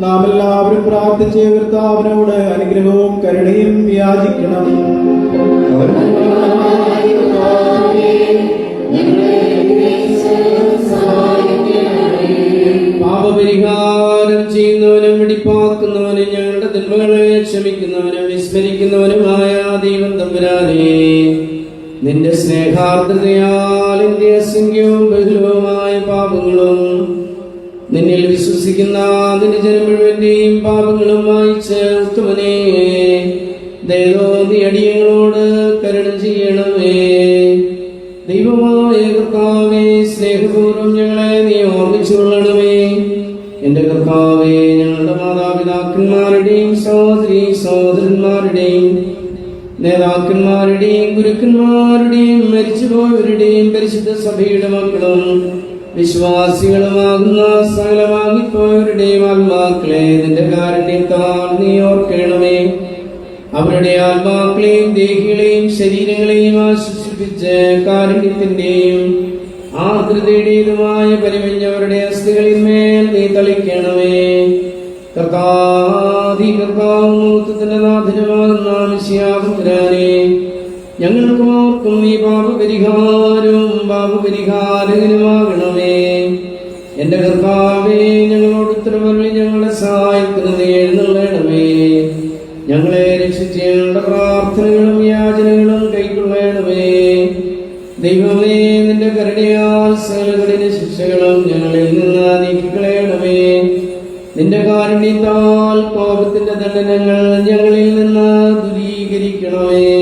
Speaker 2: നാം എല്ലാവരും പ്രാർത്ഥിച്ച് കർത്താവിനോട് അനുഗ്രഹവും കരുണയും യാചിക്കണം.
Speaker 1: പാപപരിഹാരം ചെയ്യുന്നവനും വെടിപ്പാക്കുന്നവനും ഞങ്ങളുടെ തിന്മകളെ ക്ഷമിക്കുന്നവനും വിസ്മരിക്കുന്നവനുമായ ദൈവം തമ്പുരാനേ, നിന്റെ സ്നേഹാർദ്രതയാൽ എന്റെ അസംഖ്യവും ബഹുലവുമായ പാപങ്ങളും നിന്നിൽ വിശ്വസിക്കുന്ന നിന്റെ ജനം മുഴുവന്റെയും പാപങ്ങളും വായിച്ച് ഉത്തമനേ, ദയതോന്നി അടിയങ്ങളോട് കരുണ ചെയ്യണമേ. ദൈവമായ കർത്താവേ, സ്നേഹപൂർവ്വം ഞങ്ങളെ നീ ഓർമ്മിച്ചു കൊള്ളണമേ. എന്റെ കർത്താവേ, ഞങ്ങളുടെ മാതാപിതാക്കന്മാരുടെയും സഹോദരീ സഹോദരന്മാരുടെയും നേതാക്കന്മാരുടെയും ഗുരുക്കന്മാരുടെയും മരിച്ചുപോയവരുടെയും പരിശുദ്ധ സഭയുടെ മക്കളും വിശ്വാസികളുമാകുന്ന സകലമാകിപ്പോയവരുടെയും ആത്മാക്കളെ നിന്റെ കാരുണ്യത്താൽ നീ ഓർക്കണമേ. അവരുടെ ആത്മാക്കളെയും ദേഹികളെയും ശരീരങ്ങളെയും ആശ്വസിപ്പിച്ച് കാരുണ്യത്തിന്റെയും ആർദ്രതയുടേതുമായ പരിമഞ്ഞവരുടെ അസ്ഥികളിന്മേൽ നീ തളിക്കണമേ. കർത്താവിന്റെ നാഥനുമാകുന്ന മിശിഹാപുരാനെ, ഞങ്ങൾക്കും ഓർക്കും നീ പാപപരിഹാരവും പാപപരിഹാരകനുമാകണമേ. എന്റെ കർത്താവേ, ഞങ്ങളോട് ഉത്തരവരുളി ഞങ്ങളുടെ സഹായത്തിന് നീ എഴുന്നള്ളണമേ. ഞങ്ങളെ രക്ഷിച്ച് ഞങ്ങളുടെ പ്രാർത്ഥനകളും യാചനകളും കൈക്കൊള്ളണമേ. ദൈവമേ, നിന്റെ കരുണയാൽ സകലകഠിന ശിക്ഷകളും ഞങ്ങളിൽ നിന്ന് നീക്കിക്കളയണമേ. നിന്റെ കാരുണ്യത്താൽ കോപത്തിന്റെ ദണ്ഡനങ്ങൾ ഞങ്ങളിൽ നിന്ന് ദൂരീകരിക്കണമേ.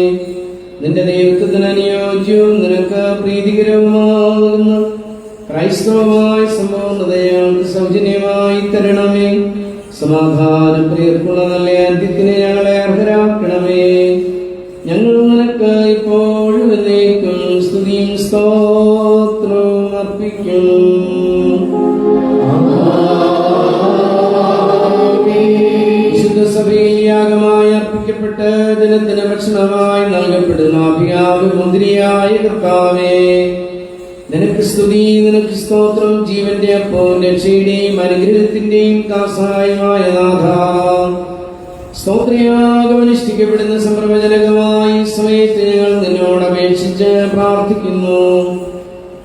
Speaker 1: നിന്റെ ദൈവത്വത്തിന് അനുയോജ്യവും നിനക്ക് പ്രീതികരവുമാകുന്ന ക്രൈസ്തവമായ സമ്പൂർണ്ണതയാണ് സൗജന്യമായി തരണമേ. സമാധാനം പ്രിയർക്കുള്ള നല്ല അന്ത്യത്തിന് ഞങ്ങളെ അർഹരാക്കണമേ. ഞങ്ങൾ നിനക്ക് ഇപ്പോഴും എന്നേക്കും സ്തുതിയും സ്തോത്രവും അർപ്പിക്കും. വിശുദ്ധ സഭയിൽ യാഗമായി അർപ്പിക്കപ്പെട്ട ജനത്തിന് ഭക്ഷണമായി നൽകപ്പെടുന്ന അഭിയാവ് മുന്തിരിയായ കർത്താവേ, നിനക്ക് സ്തുതി, നിനക്ക് സ്തോത്രം. ജീവന്റെ അപ്പവും രക്ഷയുടെയും അനുഗ്രഹത്തിന്റെയും കാസായമായ നാഥ, സ്തോത്രയാഗം അനുഷ്ഠിക്കപ്പെടുന്ന സംപ്രവചനകമായി സമയത്ത് ഞങ്ങൾ നിന്നോട് അപേക്ഷിച്ച് പ്രാർത്ഥിക്കുന്നു.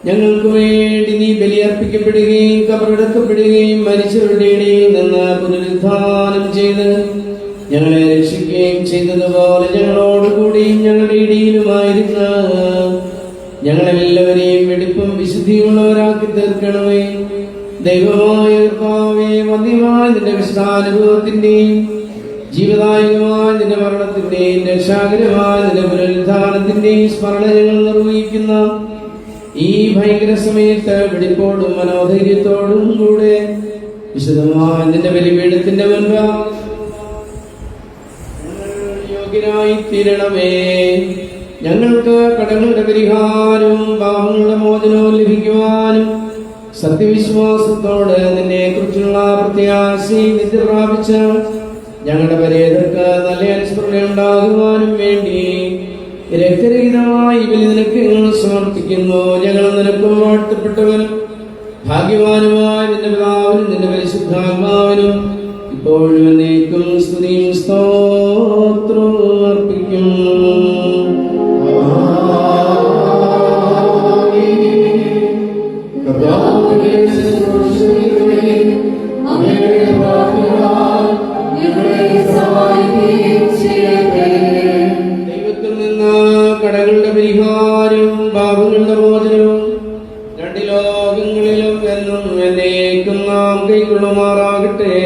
Speaker 1: ഞങ്ങൾക്ക് വേണ്ടി നീ ബലിയർപ്പിക്കപ്പെടുകയും കബറടക്കപ്പെടുകയും മരിച്ചവരുടെ ഇടയിൽ നിന്ന് പുനരുദ്ധാനം ചെയ്ത് ഞങ്ങളെ രക്ഷിക്കുകയും ചെയ്തതുപോലെ ഞങ്ങളോടുകൂടിയും ഞങ്ങളുടെ ഇടയിലുമായിരുന്ന ഞങ്ങളെല്ലാവരെയും വെടിപ്പും വിശുദ്ധിയുള്ളവരാക്കി തീർക്കണമേ. ദൈവമായ കർത്താവേ, വന്യമായ നിന്റെ വിശുദ്ധാനുഭവത്തിന്റെയും ജീവദായകമായ നിന്റെ മരണത്തിന്റെയും രക്ഷാകരമായ നിന്റെ പുനരുദ്ധാനത്തിന്റെയും സ്മരണ ഞങ്ങൾ നിർവഹിക്കുന്ന ഈ ഭയങ്കര സമയത്ത് വെടിപ്പോടും മനോധൈര്യത്തോടും കൂടെ വിശുദ്ധമായ നിന്റെ ബലിപീഠത്തിന്റെ മുൻപ് യോഗ്യരായി തീരണമേ. ഞങ്ങൾക്ക് കടങ്ങളുടെ പരിഹാരവും പാപങ്ങളുടെ മോചനവും ലഭിക്കുവാനും സത്യവിശ്വാസത്തോട് നിന്നെ കുറിച്ചുള്ള പ്രത്യാശയും നിത്യ പ്രാപിച്ച ഞങ്ങളുടെ പരേതർക്ക് നല്ല അനുസ്മരണ ഉണ്ടാകുവാനും വേണ്ടി രക്തരഹിതമായി ബലി നിനക്ക് ഞങ്ങൾ സമർപ്പിക്കുന്നു. ഞങ്ങൾ നിനക്കും വാഴ്ത്തപ്പെട്ടവനും ഭാഗ്യവാനുമായ നിന്റെ പിതാവിനും നിന്റെ പരിശുദ്ധാത്മാവിനും ഇപ്പോഴും എന്നേക്കും സ്തുതിയും സ്തോത്രവും അർപ്പിക്കും. ലോകങ്ങളിലും എന്നും എന്നേക്കും നാം കൈക്കൊള്ളുമാറാകട്ടെ.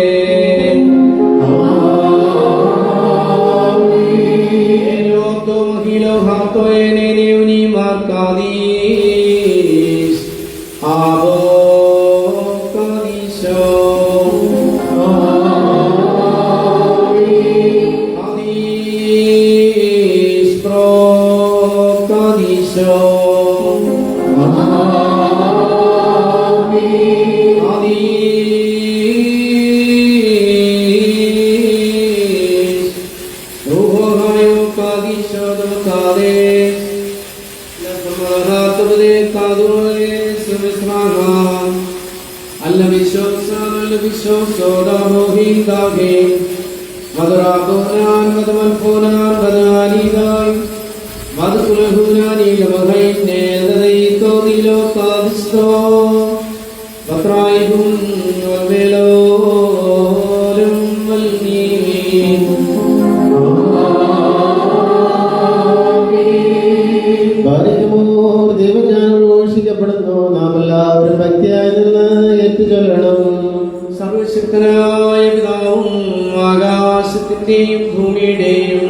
Speaker 1: സർവശക്തനായ പിതാവും ആകാശത്തിന്റെയും ഭൂമിയുടെയും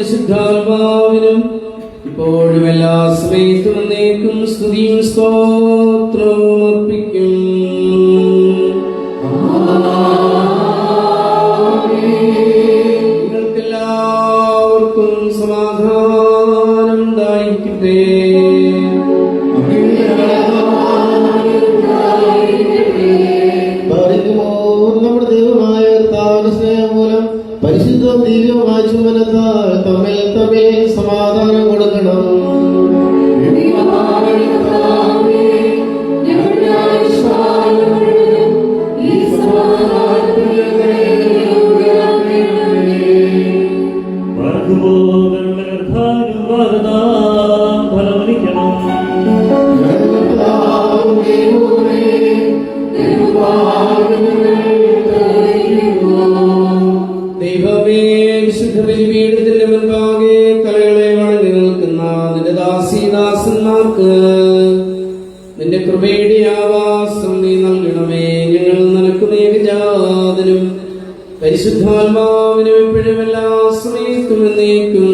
Speaker 3: പരിശുദ്ധാത്മാവിനും ഇപ്പോഴും എല്ലാ സമയത്തും
Speaker 1: എന്നേക്കും സ്തുതിയും സ്തോത്രവും അർപ്പിക്കും. നിങ്ങൾക്കെല്ലാവർക്കും സമാധാനം ഉണ്ടായിരിക്കട്ടെ.
Speaker 2: നമ്മുടെ ദൈവമായ കർത്താവിന്റെ സ്നേഹം മൂലം പരിശുദ്ധവും ദിവ്യവുമായ ചുമനത്താൽ തമ്മിൽ തമ്മിൽ സമാധാനം കൊടുക്കണം.
Speaker 1: ദൈവമേ, വിശുദ്ധ ബലിപീഠത്തിന്റെ മുൻപാകെ തലകളെ വണങ്ങി നിൽക്കുന്ന നിന്റെ ദാസീദാസന്മാർക്ക് നിന്റെ കൃപയുടെ ആവാസം നീ നൽകണമേ. ഞങ്ങൾ നിനക്ക് ഏകജാതനും പരിശുദ്ധാത്മാവിനും എപ്പോഴും എല്ലാ സമയത്തും എന്നേക്കും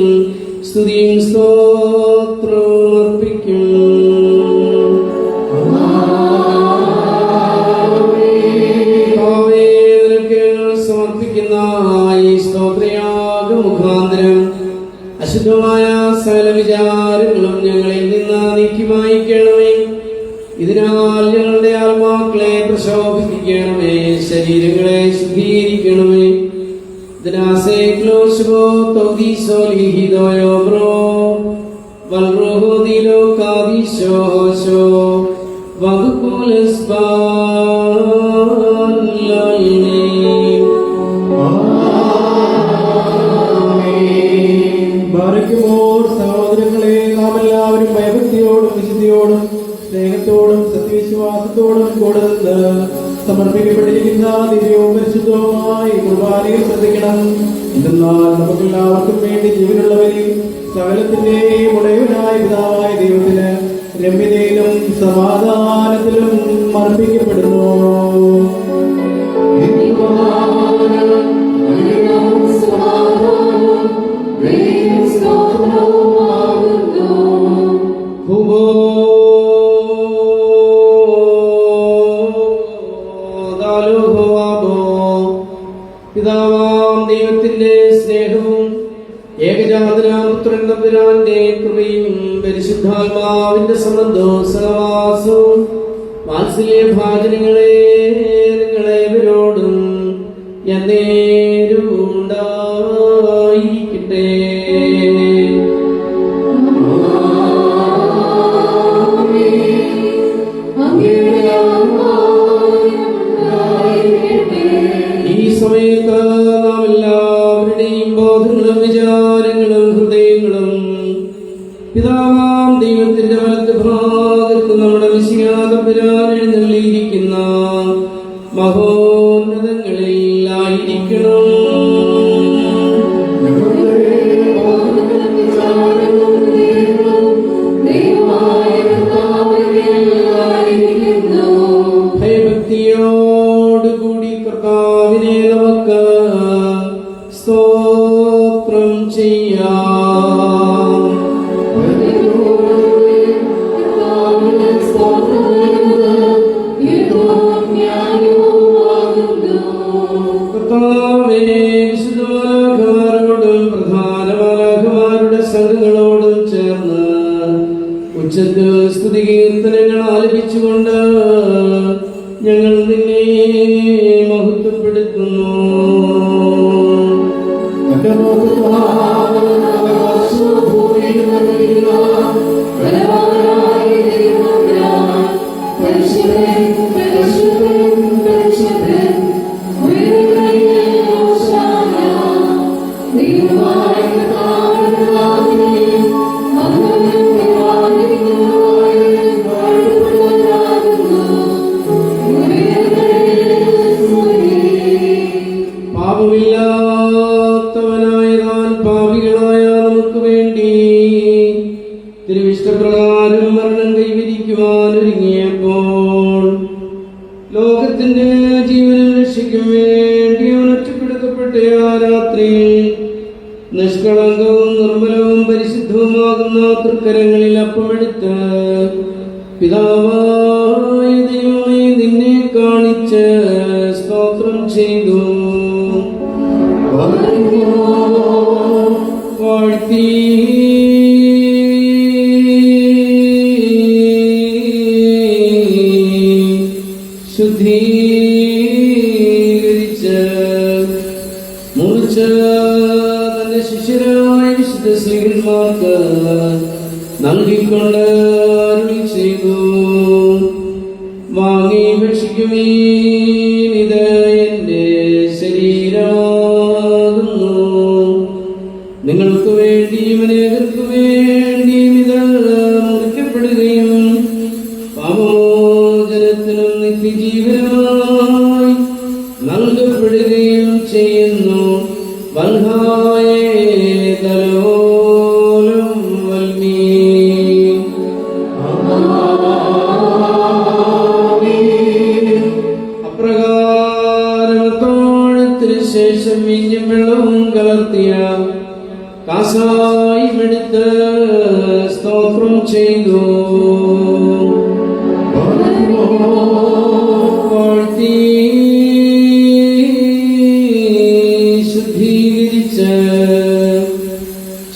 Speaker 1: സ്തുതിയും സ്തോത്രവും അർപ്പിക്കും. സമർപ്പിക്കുന്ന ഈ സ്തോത്രയാഗ മുഖാന്തരം അശുദ്ധമായ സകല വിചാരങ്ങളും ഞങ്ങളിൽ നിന്ന് നീക്കി മായ്ക്കണമേ. ഇതിനാൽ ഞങ്ങളുടെ ആത്മാക്കളെ പ്രശോഭിപ്പിക്കണമേ, ശരീരങ്ങളെ ശുദ്ധീകരിക്കണമേ.
Speaker 2: സഹോദരങ്ങളെ, നാം എല്ലാവരും ഭയഭക്തിയോടും വിശുദ്ധിയോടും സ്നേഹത്തോടും സത്യവിശ്വാസത്തോടും കൂടെ നിന്ന് സമർപ്പിക്കപ്പെട്ടിരിക്കുന്ന ദിവ്യവും പരിശുദ്ധവുമായി കുർബാനയിൽ ശ്രദ്ധിക്കണം. എന്നാൽ നമുക്കെല്ലാവർക്കും വേണ്ടി ജീവനുള്ളവരിൽ സകലത്തിന്റെയും ഉടയവനായ പിതാവായ ദൈവത്തിന് രമ്യതയിലും സമാധാനത്തിലും അർപ്പിക്കപ്പെടുന്നു.
Speaker 1: പിതാവാം ദൈവത്തിന്റെ സ്നേഹവും ഏകജാതനാപുത്രൻ തമ്പുരാന്റെ കൃപയും പരിശുദ്ധാത്മാവിന്റെ സംബന്ധവും സഹവാസവും വാത്സല്യ ഭാജനങ്ങളെ നിങ്ങളേവരോടും എന്നേരും ഉണ്ടായിരിക്കട്ടെ. ഈ സമയത്ത് നാം എല്ലാവരുടെയും ബോധങ്ങളും വിചാരങ്ങളും ഹൃദയങ്ങളും പിതാവാം ദൈവത്തിന്റെ വലത്ത് ഭാഗത്ത് നമ്മുടെ വിശ്വാസപുരാൻ എഴുന്നള്ളിയിരിക്കുന്ന മഹോന്നതങ്ങളിൽ ആയിരിക്കണം. ഭയഭക്തിയോടുകൂടി കർത്താവിനെ നമുക്ക് സ്തോത്രം ചെയ്യാം. കർത്താവേ, വിശുദ്ധ മാലാഖമാരോടും പ്രധാന മാലാഖമാരുടെ സംഘങ്ങളോടും ചേർന്ന് ഉച്ചത്തിൽ സ്തുതി കീർത്തനങ്ങൾ ആലപിച്ചുകൊണ്ട് ഞങ്ങൾ നിന്നെ മഹത്വപ്പെടുത്തുന്നു. പാപമില്ലാത്തവനായ താൻ പാപികളായ നമുക്ക് വേണ്ടി തിരുവിഷ്ടപ്രകാരം മരണം കൈവരിക്കുവാൻ ഒരുങ്ങിയപ്പോൾ ലോകത്തിന്റെ ജീവനും രക്ഷയ്ക്കും വേണ്ടി അവൻ ഒറ്റപ്പെടുത്തപ്പെട്ട ആ രാത്രി നിഷ്കളങ്കവും നിർമ്മലവും പരിശുദ്ധവുമാകുന്ന തൃക്കരങ്ങളിൽ അപ്പമെടുത്ത്
Speaker 3: പിതാവായ ദൈവമേ, നിന്നെ കാണിച്ച് സ്തോത്രം ചെയ്തു വാഴ്ത്തി ശുദ്ധീകരിച്ച് മുറിച്ച് തന്റെ ശിഷ്യരായ വിശുദ്ധ സ്ത്രീകന്മാർക്ക് നൽകിക്കൊണ്ട് അരുളി ചെയ്തു. വാങ്ങി ഭക്ഷിക്കുവീൻ, ഇത് എന്റെ ശരീരമാകുന്നു. നിങ്ങൾക്ക് വേണ്ടിയും അനേകർക്ക് വേണ്ടിയും ഇത് മുറിക്കപ്പെടുകയും പാപമോചനത്തിനും നിത്യജീവനമായി നൽകപ്പെടുകയും ചെയ്യുന്നു. വൽഹായേ തലോലം വൽമീൻ. അപ്രകാരം അത്താഴത്തിനു ശേഷം വീഞ്ഞും വെള്ളവും കലർത്തിയ കാസായും എടുത്ത് സ്തോത്രം ചെയ്തു വാഴ്ത്തി ശുദ്ധീകരിച്ച്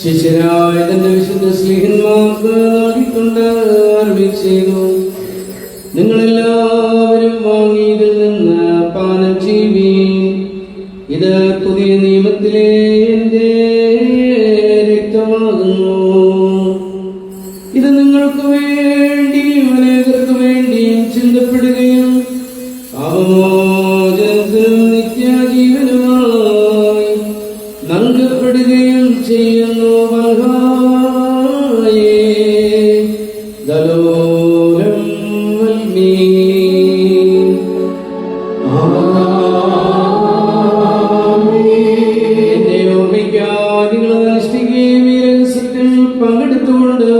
Speaker 3: ശിഷ്യരായ തന്റെ വിശുദ്ധ സ്നേഹന്മാർക്ക് നൽകിക്കൊണ്ട് അരുളി ചെയ്തു. നിങ്ങളെല്ലാവരും വാങ്ങി ഇതിൽ നിന്ന് പാനം ചെയ്യുവീൻ. ഇത് പുതിയ നിയമത്തിലെ എന്റെ രക്തമാകുന്നു. ഇത് നിങ്ങൾക്ക് വേണ്ടിയും അനേകർക്ക് വേണ്ടിയും ചിന്തപ്പെടുകയും പാപമോചനത്തിനും നിത്യജീവനുമായി നൽകപ്പെടുകയും ചെയ്യുന്നു. വൽഹായേ ദലോലം വൽമീൻ. എന്റെ ഓർമ്മയ്ക്കായി നിങ്ങൾ അനുഷ്ഠിക്കുകയും ഈ രഹസ്യത്തിൽ പങ്കെടുത്തുകൊണ്ട്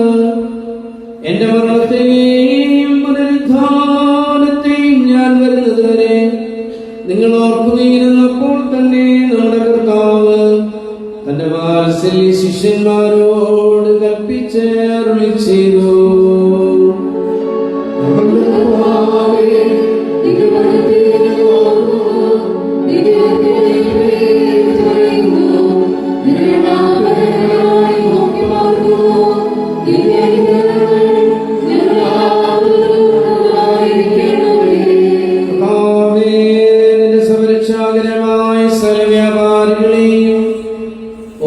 Speaker 3: എന്റെ മരണത്തെയും പുനരുത്ഥാനത്തെയും ഞാൻ വരുന്നത് വരെ നിങ്ങൾ ഓർക്കുകയെന്നപ്പോൾ തന്നെ നമ്മുടെ കർത്താവ് തന്റെ വാത്സല്യ ശിഷ്യന്മാരോട് കൽപ്പിച്ച് അരുളി ചെയ്തു. സംരക്ഷാകരമായ സ്ഥലവ്യാപാരികളെയും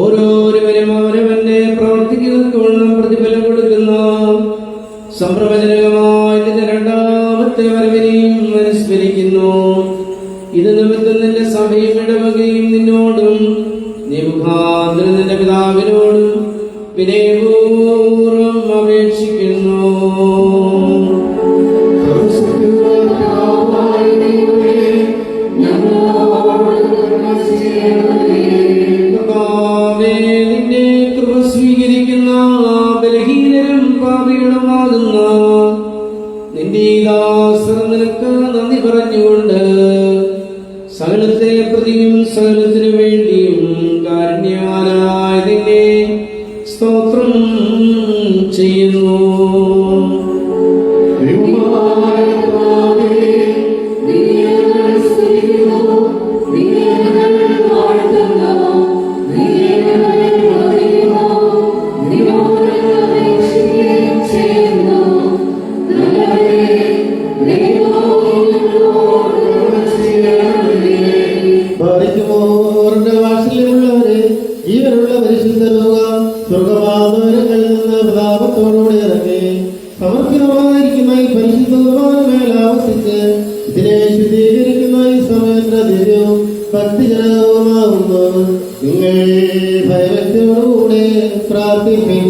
Speaker 3: ഓരോരുവരും അവരവന്റെ പ്രവർത്തിക്കുന്നവർക്ക് വണ്ണം പ്രതിഫലം കൊടുക്കുന്ന സംപ്രവചനകമായ നിന്റെ രണ്ടാമത്തെ വരവിനെയും അനുസ്മരിക്കുന്നു. ഇത് നിമിത്തം നിന്റെ സഭയും ഇടവകയും നിന്നോടും നീ മുഖാന്തരം നിന്റെ പിതാവിനോടും വിനയപൂർവ്വം അപേക്ഷിക്കുന്നു. നിന്റെ കൃപ സ്വീകരിക്കുന്ന ബലഹീനരും പാപികളുമാകുന്ന നിന്റെ ദാസർ നിനക്ക് നന്ദി പറഞ്ഞുകൊണ്ട് സകലത്തെ പ്രതിയും സകലത്തിനു വേണ്ടിയും കാരുണ്യവാനായ നിന്നെ സ്തോത്രം ചെയ്യുന്നു.
Speaker 2: വാത്സല്യമുള്ളവരെ, ജീവനുള്ള പരിശുദ്ധ സ്വർഗവാദങ്ങളിൽ നിന്ന് പ്രതാപത്തോടുകൂടി ഇറങ്ങി സമർപ്പിതമായിരിക്കുന്ന ഈ പരിശുദ്ധ കുർബാനമേൽ ആവസിച്ച് ഇതിനെ ശുദ്ധീകരിക്കുന്ന ഈ സമയത്ര ദിവ്യവും ഭക്തിജനകവുമാകുന്നു. നിങ്ങൾ ഭയഭക്തിയോടുകൂടെ പ്രാർത്ഥിപ്പിൻ.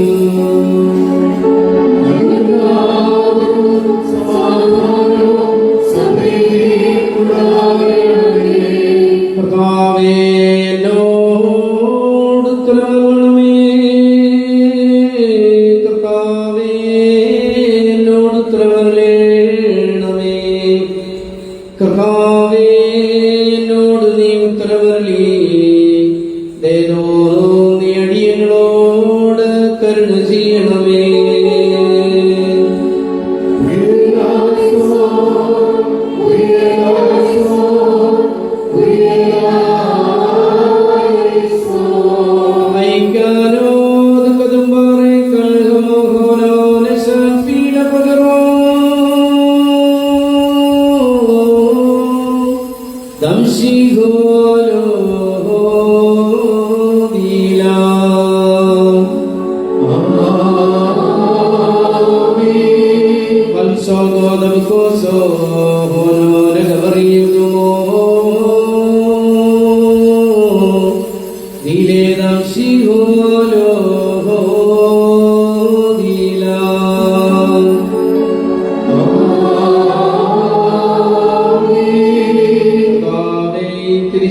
Speaker 3: കർത്താവേ, എന്നോട് നീ ഉത്തരവരുളി. ദയതോറും നീ അടിയങ്ങളോട് കരുണ ചെയ്യണമേ.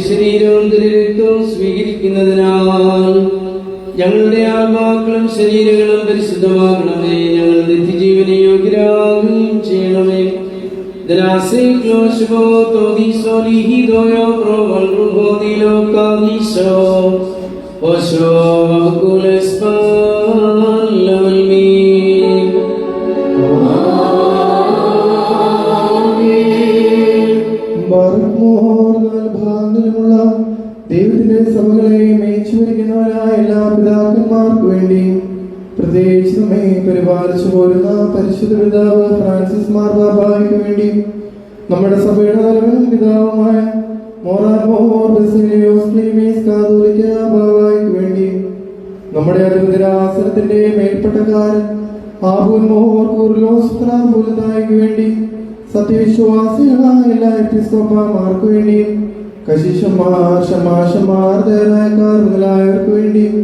Speaker 3: ശരീരവും തിരുരക്തവും സ്വീകരിക്കുന്നതിനാൽ ഞങ്ങളുടെ ആത്മാക്കളും ശരീരങ്ങളും പരിശുദ്ധമാകണമേ. ഞങ്ങൾ നിത്യജീവന യോഗ്യരാകുകയും ചെയ്യണമേ.
Speaker 2: ഭാഗങ്ങളിലുമുള്ള ദൈവത്തിന്റെ സഭകളെ മേച്ചുവരിക്കുന്നവരായ എല്ലാ പിതാക്കന്മാർക്ക് വേണ്ടിയും പ്രത്യേകിച്ച് നമ്മെ പരിപാലിച്ചു പോരുന്ന പരിശുദ്ധ പിതാവ് ഫ്രാൻസിസ് മാർപാപ്പായ്ക്ക് വേണ്ടി നമ്മുടെ സഭയുടെ തലവനും പിതാവുമായ ബാബായ്ക്ക് വേണ്ടി നമ്മുടെ അത്ഭുതരാസനത്തിന്റെ മേൽപ്പെട്ടക്കാരൻ ആബുൽമോഹർക്ക് വേണ്ടി സത്യവിശ്വാസികളായ എല്ലാ എപ്പിസ്കോപ്പമാർക്ക് വേണ്ടിയും കശിഷന്മാർ ഷമാഷന്മാർ ദേവായക്കാർ മുതലായവർക്ക് വേണ്ടിയും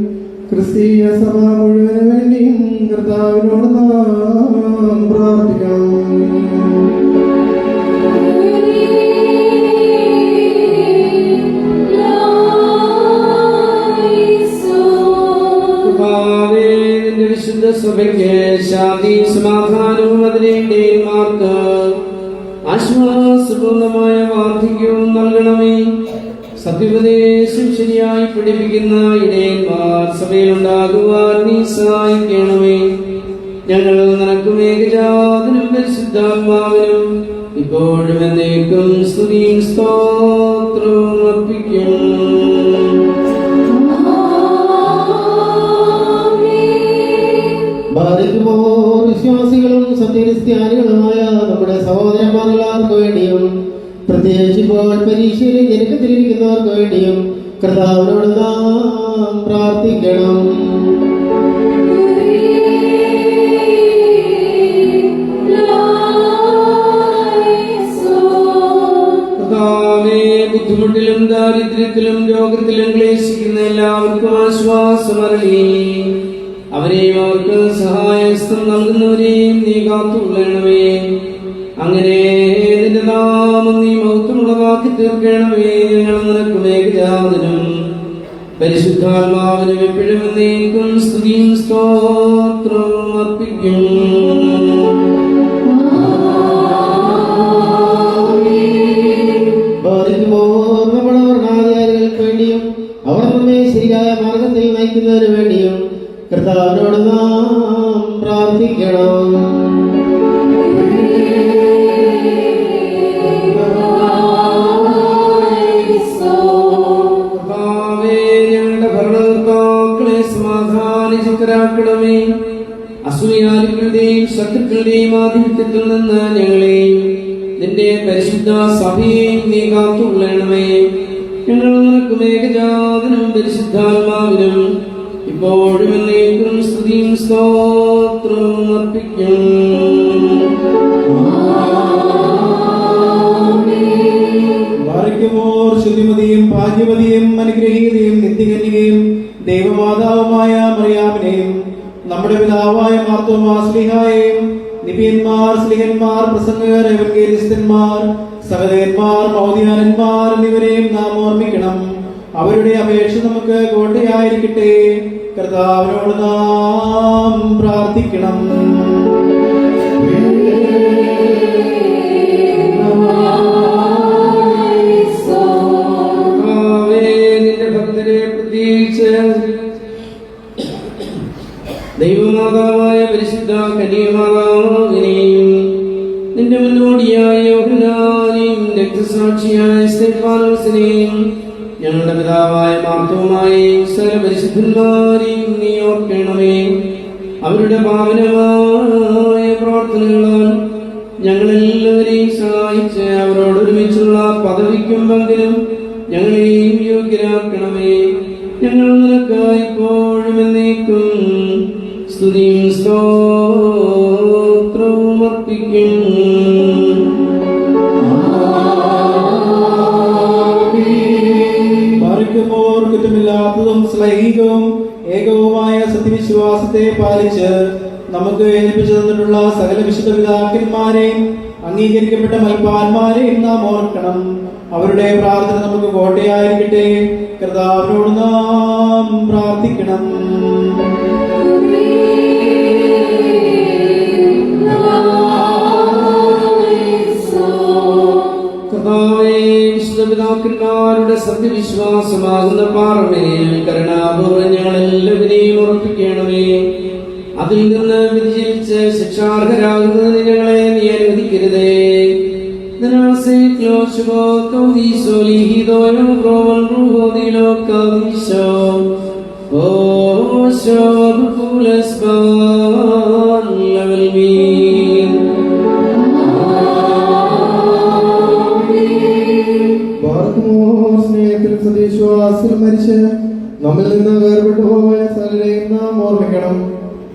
Speaker 2: ക്രിസ്തീയ സഭ മുഴുവന് വേണ്ടിയും കർത്താവിനോട് നാം പ്രാർത്ഥിക്കണം.
Speaker 3: വിശുദ്ധ സഭയ്ക്ക് ശാന്തി സമാധാനവും അതിനെമാർക്ക് ആശ്വാസപൂർണമായ വാർദ്ധക്യവും നൽകണമേ. സത്യോപദേശം ശരിയായി പഠിപ്പിക്കുന്ന ഇടയന്മാർ സഭയിലുണ്ടാകുവാൻ നീ സഹായിക്കണമേ. ഞങ്ങൾ നിനക്കും ഏകജാതനും പരിശുദ്ധാത്മാവിനും ഇപ്പോഴും എന്നേക്കും സ്തുതിയും സ്തോത്രവും അർപ്പിക്കും.
Speaker 2: വിശ്വാസികളും സത്യക്രിസ്ത്യാനികളുമായ നമ്മുടെ സഹോദരന്മാർക്ക് വേണ്ടിയും പ്രത്യേകിച്ച് ഇപ്പോൾ പരീക്ഷയിൽ ജനക്കത്തിലിരിക്കുന്നവർക്ക് വേണ്ടിയും കർത്താവിനോട് നാം പ്രാർത്ഥിക്കണം.
Speaker 3: ബുദ്ധിമുട്ടിലും ദാരിദ്ര്യത്തിലും രോഗത്തിലും ക്ലേശിക്കുന്ന എല്ലാവർക്കും ആശ്വാസമരളി. അവരെയും അവർക്ക് സഹായസ്ഥം നൽകുന്നവരെയും നീ കാത്തുകൊള്ളണമേ. അങ്ങനെ നിന്റെ നാമം നീ മഹത്വമുള്ളതാക്കി തീർക്കണമേ. ഞങ്ങൾ നിനക്ക് ഏകജാതനും പരിശുദ്ധാത്മാവിനും എപ്പോഴും എന്നേക്കും സ്തുതിയും സ്തോത്രവും അർപ്പിക്കും.
Speaker 2: ഭരണാധികാരികൾക്ക് വേണ്ടിയും അവർ നമ്മെ ശരിയായ മാർഗത്തിൽ നയിക്കുന്നതിന് വേണ്ടിയും കർത്താവിനോട് നാം പ്രാർത്ഥിക്കണം.
Speaker 3: ഞങ്ങളുടെ ഭരണകർത്താക്കളെ സമാധാനിതരാക്കണമേ. അസൂയാലുക്കളുടെയും ശത്രുക്കളുടെയും ആധിപത്യത്തിൽ നിന്ന് ഞങ്ങളെയും നിന്റെ പരിശുദ്ധ സഭയെയും നീ കാത്തുകൊള്ളണമേ. ഞങ്ങൾ നിനക്കും ഏകജാതനും പരിശുദ്ധാത്മാവിനും ഇപ്പോഴും എന്നേക്കും സ്തുതിയും സ്തോത്രവും അർപ്പിക്കും.
Speaker 2: ശുദ്ധിമതിയും ഭാഗ്യവതിയും അനുഗ്രഹീതയും നിത്യകന്യകയും ദൈവമാതാവുമായ മറിയാമിനെയും നമ്മുടെ പിതാവായ മാർത്തോമാ ശ്ലീഹായെയും നിബിയന്മാർ സ്ലിഹന്മാർ പ്രസംഗകർ എവൻഗേലിസ്തന്മാർ സഹദേവന്മാർ മൗദ്യാനന്മാർ എന്നിവരെയും നാം ഓർമ്മിക്കണം. അവരുടെ അപേക്ഷ നമുക്ക് കോട്ടയായിരിക്കട്ടെ. കർത്താവിനോട് നാം പ്രാർത്ഥിക്കണം.
Speaker 3: നിന്റെ ഭക്തരെ പ്രത്യേകിച്ച് ദൈവമാതാവായ പരിശുദ്ധ കന്യകമാതാവിനെയും നിന്റെ മുന്നോടിയായ യോഹന്നാനെയും രക്തസാക്ഷിയായ സ്തെഫാനോസിനെയും ഞങ്ങളുടെ പിതാവായ മാർത്തോമായെയും സകല പരിശുദ്ധന്മാരെയും നീ ഓർക്കണമേ. അവരുടെ പാവനമായ പ്രാർത്ഥനകളാൽ ഞങ്ങളെല്ലാവരെയും സഹായിച്ച് അവരോട് ഒരുമിച്ചുള്ള പദവിക്കും പങ്കിലും ഞങ്ങളെയും യോഗ്യരാക്കണമേ. ഞങ്ങൾ നിനക്ക് ഇപ്പോഴും എന്നേക്കും സ്തുതിയും സ്തോത്രവും അർപ്പിക്കും. വർദ്ധിക്കും.
Speaker 2: മറിക്കുമ്പോൾ കുറ്റമില്ലാത്തതും ശ്ലൈഹികവും ഏകവുമായ സത്യവിശ്വാസത്തെ പാലിച്ച് നമുക്ക് ഏൽപ്പിച്ചു തന്നിട്ടുള്ള സകല വിശുദ്ധ പിതാക്കന്മാരെയും അംഗീകരിക്കപ്പെട്ട മൽപ്പാന്മാരെയും നാം ഓർക്കണം. അവരുടെ പ്രാർത്ഥന നമുക്ക് കോട്ടയായിരിക്കട്ടെ. കർത്താവിനോട് നാം പ്രാർത്ഥിക്കണം.
Speaker 3: കർത്താവേ, വിശുദ്ധ പിതാക്കന്മാരുടെ സത്യവിശ്വാസമാകുന്ന പാറമേൽ കരുണാപൂർവ്വം ഞങ്ങളെല്ലാവരെയും ഉറപ്പിക്കണമേ. അതിൽ നിന്ന് വ്യതിചലിച്ച് ശിക്ഷാർഹരാകുന്നതിന് ഞങ്ങളെ നീ അനുവദിക്കരുതേ.
Speaker 4: സ്നേഹത്തിൽ സദീശ്വാസിൽ മരിച്ച് നമ്മിൽ നിന്ന് വേർപെട്ടു പോയ സകലരെയും നാം ഓർമ്മിക്കണം.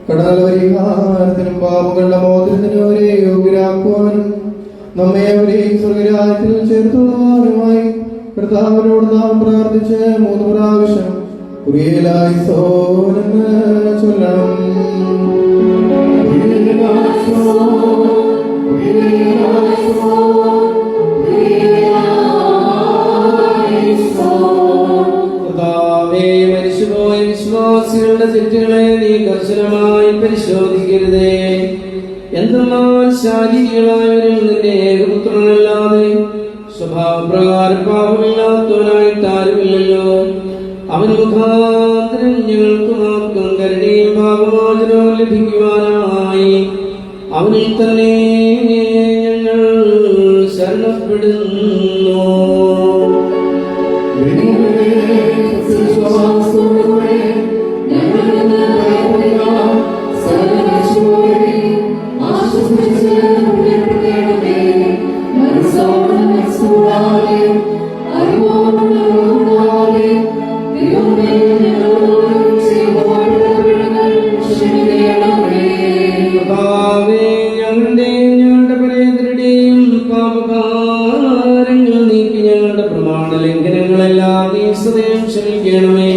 Speaker 4: കടൽപരിഹാരത്തിനും പാപങ്ങളുടെ മോചനത്തിനും അവരെ യോഗ്യരാക്കുവാനും നമ്മെ അവരെയും സ്വർഗരാജ്യത്തിൽ ചേർത്തുവാനുമായി കർത്താവിനോട് നാം പ്രാർത്ഥിച്ച് 3 പ്രാവശ്യം കുറിയലായിസോനെന്ന് ചൊല്ലണം.
Speaker 3: മരിച്ചുപോയ വിശ്വാസികളുടെ തെറ്റുകളെ നീ കർശനമായി പരിശോധിക്കരുതേ. എന്തെന്നാൽ ശാരീരികളായവരിൽ നിന്റെ ഏകപുത്രനല്ലാതെ സ്വഭാവപ്രകാരം പാപമില്ലാത്തവനായിട്ട് ആരുമില്ലല്ലോ. അവൻ മുഖാന്തരം ഞങ്ങൾക്ക് മാത്രം കരുണയും പാപമോചനവും ലഭിക്കുവാനായി അവനിൽ തന്നെ ഞങ്ങൾ ശരണപ്പെടുന്നു. ഞങ്ങളുടെ പരേതരുടെയും പാപകാരങ്ങൾ നീക്കി ഞങ്ങളുടെ പ്രമാണ ലംഘനങ്ങളെല്ലാം നീ സദയം ക്ഷമിക്കണമേ.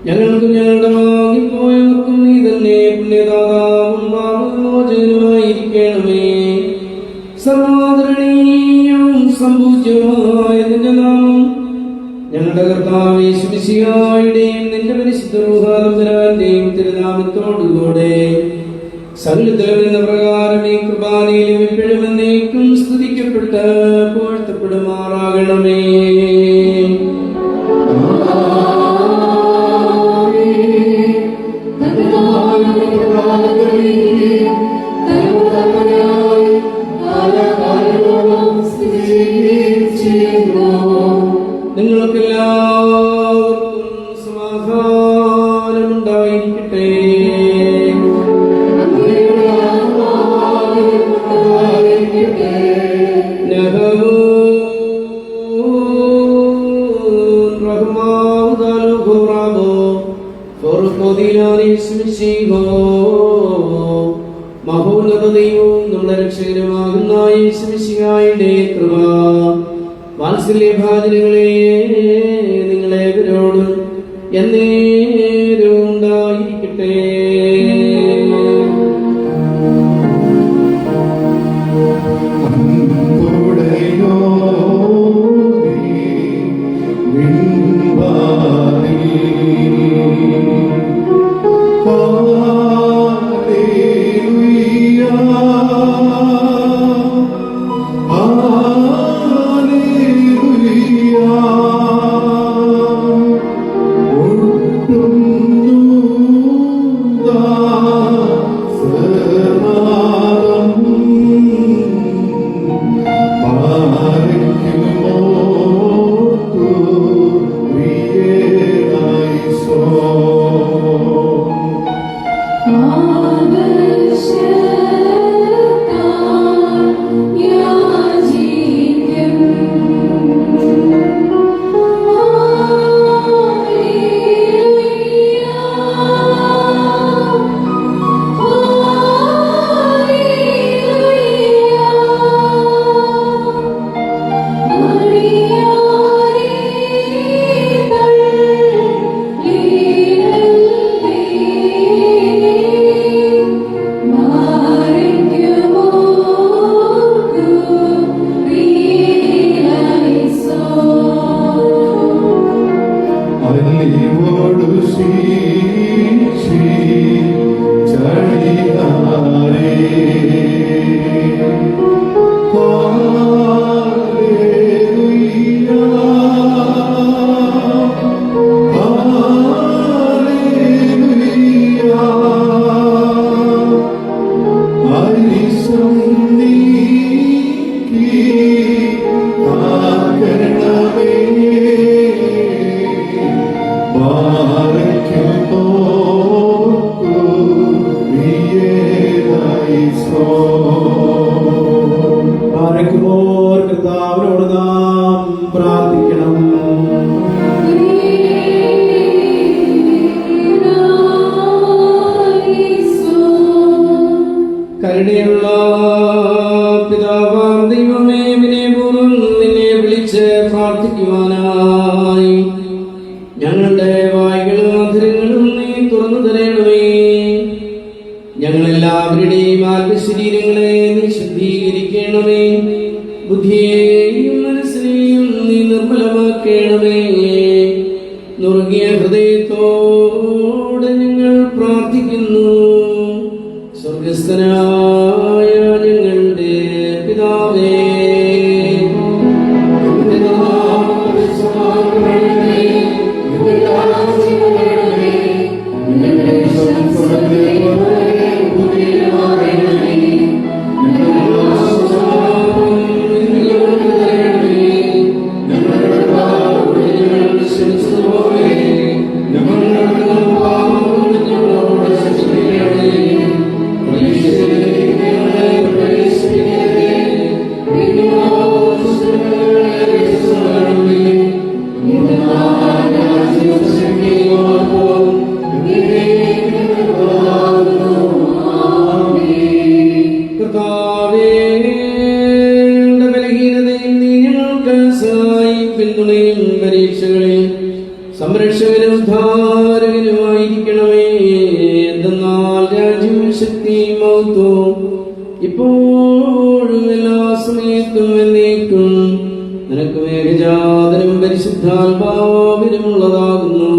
Speaker 3: ഞങ്ങൾക്കും ഞങ്ങളുടെ വാങ്ങിപ്പോയവർക്കും നീ തന്നെ പുണ്യദാതാവും പാപമോചനമായിരിക്കണമേ. സർവാദരണീയവും സംപൂജ്യവുമായ നിന്റെ നാമം ഞങ്ങളുടെ കർത്താവേ യേശുമിശിഹായുടെയും നിന്റെ പരിശുദ്ധ റൂഹാതമ്പുരാന്റെയും തിരുനാമത്തോടുകൂടെ സകലത്തിലും എന്ന പ്രകാരം ഈ കുർബാനയിലും ഇപ്പോഴും എന്നേക്കും സ്തുതിക്കപ്പെട്ട് പുകഴ്ത്തപ്പെടുമാറാകണമേ. നിങ്ങൾക്കെല്ലാവർക്കും സമാധാനമുണ്ടായിരിക്കട്ടെ. മഹോന്നതയും നമ്മുടെ രക്ഷകനുമാകുന്ന യേശുമിശിഹായുടെ കൃപ വാത്സല്യഭാജനങ്ങളെ നിങ്ങളേവരോടും എന്നേരവും ഉണ്ടായിരിക്കട്ടെ.
Speaker 4: Hallelujah.
Speaker 2: ആരക്കുമോർ കർത്താവിനോട് നാം പ്രാർത്ഥിക്കണം.
Speaker 3: കരുണയുള്ള പിതാവാം ദൈവമേ, വിനയപൂർവ്വം നിന്നെ വിളിച്ച് പ്രാർത്ഥിക്കുവാനായി ഞങ്ങളുടെ വായ്കളും അധരങ്ങളും നീ തുറന്നു തരണമേ. ഞങ്ങളെല്ലാവരുടെയും ആത്മശരീരങ്ങളെ നീ ശുദ്ധീകരിക്കണമേ. ബുദ്ധിയെയും മനസ്സിനെയും നീ നിർമ്മലമാക്കണമേ. നുറുങ്ങിയ ഹൃദയത്തോടെ ഞങ്ങൾ പ്രാർത്ഥിക്കുന്നു. സ്വർഗസ്ഥനായ ഞങ്ങളുടെ പിതാവേ, സംരക്ഷകനും ധാരകനുമായിരിക്കണമേ. എന്തെന്നാൽ രാജ്യവും ശക്തിയും മഹത്വവും ഇപ്പോഴും എല്ലാ സമയത്തും എന്നേക്കും നിനക്ക് ഏകജാതനും പരിശുദ്ധാത്മാവിനുമുള്ളതാകുന്നു.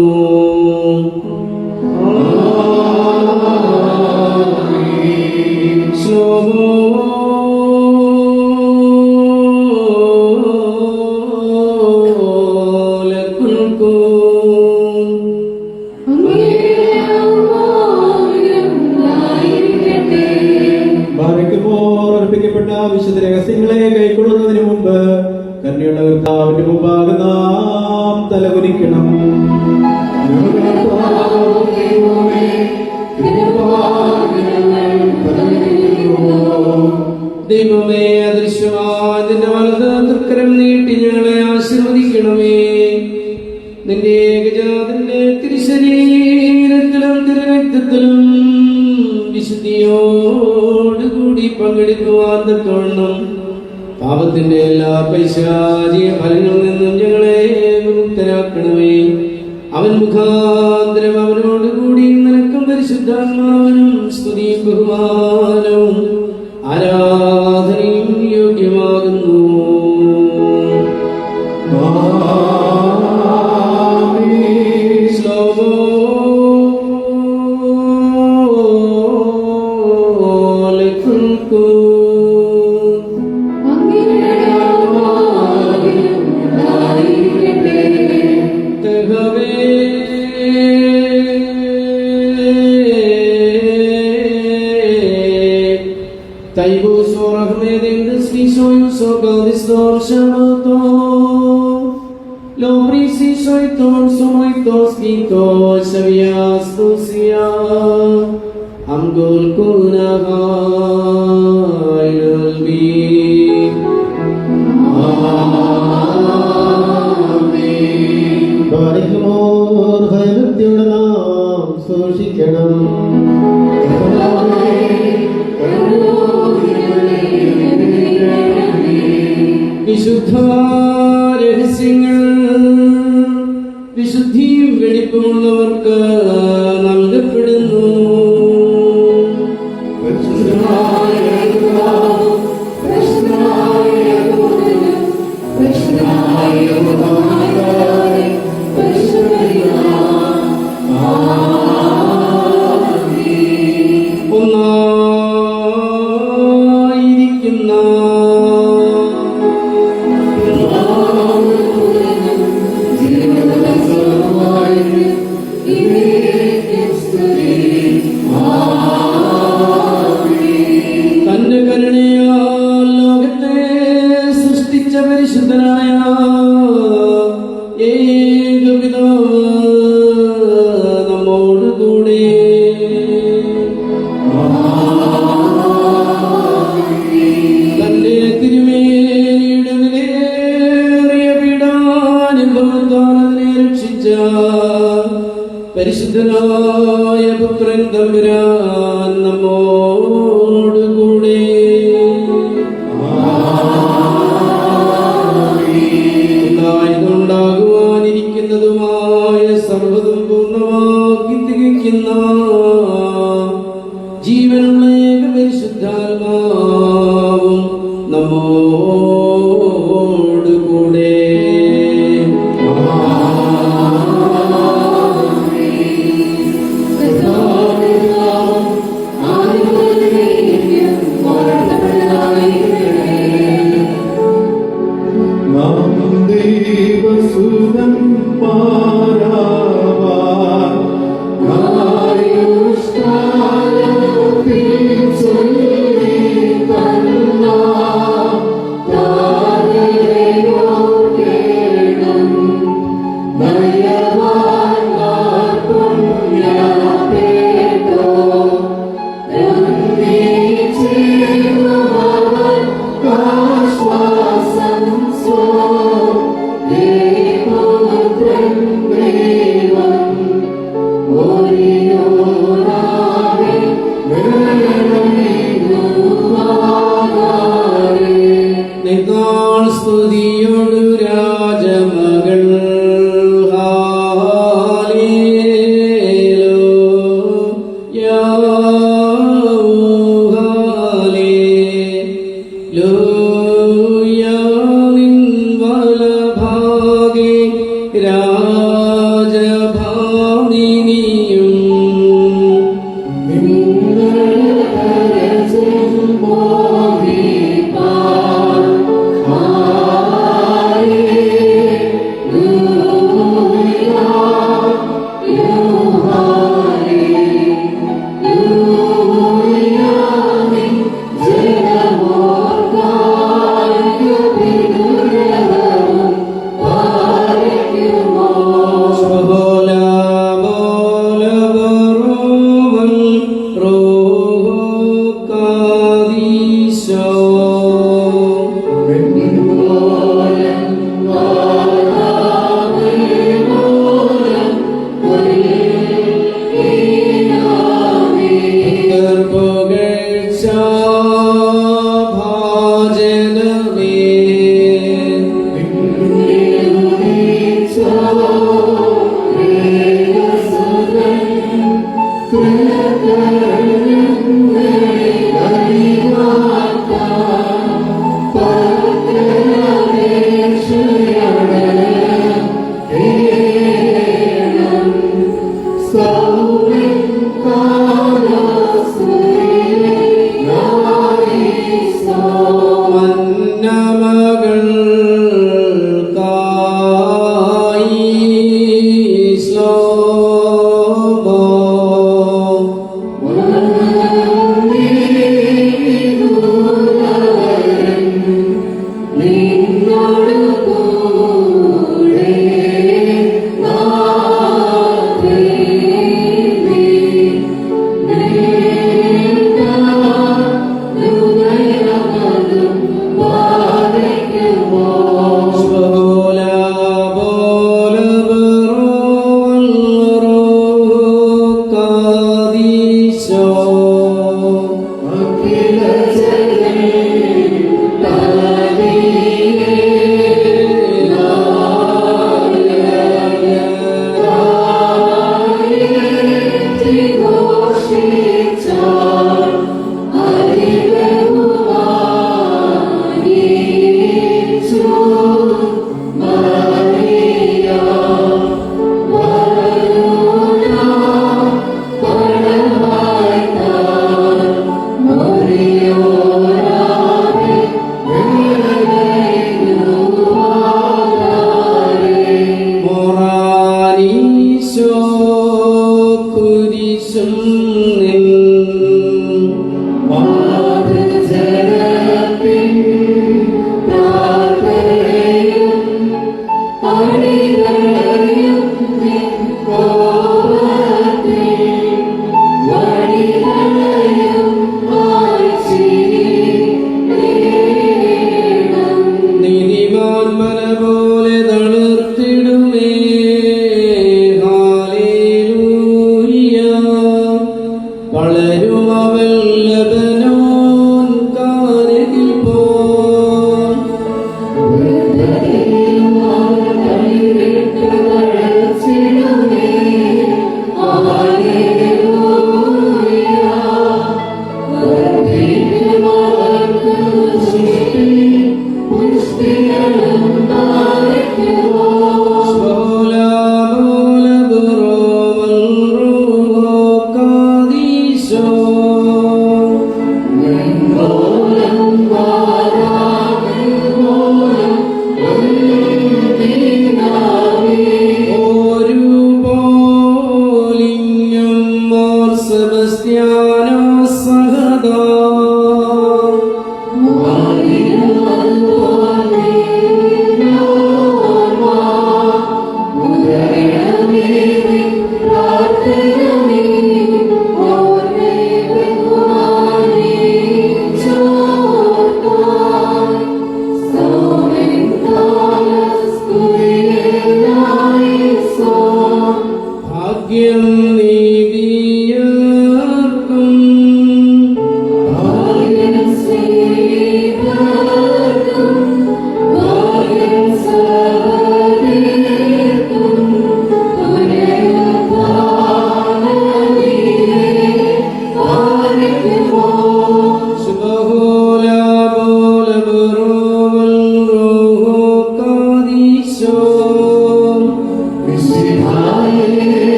Speaker 2: അർപ്പിക്കപ്പെട്ട വിശുദ്ധ രഹസ്യങ്ങളെ കൈക്കൊള്ളുന്നതിന് മുമ്പ് കന്യയുടെ കർത്താവിന്റെ മുമ്പാകെ നാം തലകുനിക്കണം.
Speaker 3: ദൈവമേ, അദൃശ്യമായ നിന്റെ വലത് തൃക്കരം നീട്ടി ഞങ്ങളെ ആശീർവദിക്കണമേ. നിന്റെ ഏകജാതന്റെ തിരുശരീരത്തിലും തിരുരക്തത്തിലും വിശുദ്ധിയോടുകൂടി പങ്കെടുക്കുവാൻ തക്കവണ്ണം പാപത്തിന്റെ എല്ലാ പൈശാചിക ഫലങ്ങളിൽ നിന്നും ഞങ്ങളെ വിമുക്തരാക്കണമേ. അവൻ മുഖാന്തരം അവനോടുകൂടി നിനക്കും പരിശുദ്ധാത്മാവിനും സ്തുതിയും ബഹുമാനവും ആരാധനയും യോഗ്യമാകുന്നു.
Speaker 4: ഭയഭക്തിയോടെ നാം സൂക്ഷിക്കണം.
Speaker 3: വിശുദ്ധ രഹസ്യങ്ങൾ വിശുദ്ധിയും വെടിപ്പുമുള്ളവർക്ക് നൽകപ്പെടുന്നു. ഒന്നായിരിക്കുന്ന തന്റെ കരുണയാൽ ലോകത്തെ സൃഷ്ടിച്ച പരിശുദ്ധനായ ഏകപിതാവ് നമ്മോടുകൂടെ. തന്റെ തിരുമേനിയുടെ വിലയേറിയ പീഡാനുഭവത്താൽ അതിനെ രക്ഷിച്ച പരിശുദ്ധനായ പുത്രൻ തമ്പുരാൻ നമ്മോടുകൂടെ. ഉണ്ടാകുവാനിരിക്കുന്നതുമായ സർവ്വതും പൂർണ്ണമാക്കി തികയ്ക്കുന്ന ജീവനുള്ള ഏക പരിശുദ്ധാത്മാവും നമ്മോടുകൂടെ.
Speaker 2: ദൈവസുതൻ പാരാവാൻ
Speaker 3: നിന്നാൾ സ്തുതിയൊടു രാജമകൾ ഹാലേലൂയാ, ഹാലേലൂയാ. നിൻ വലഭാഗേ രാജഭാമിനിയും
Speaker 5: Bye.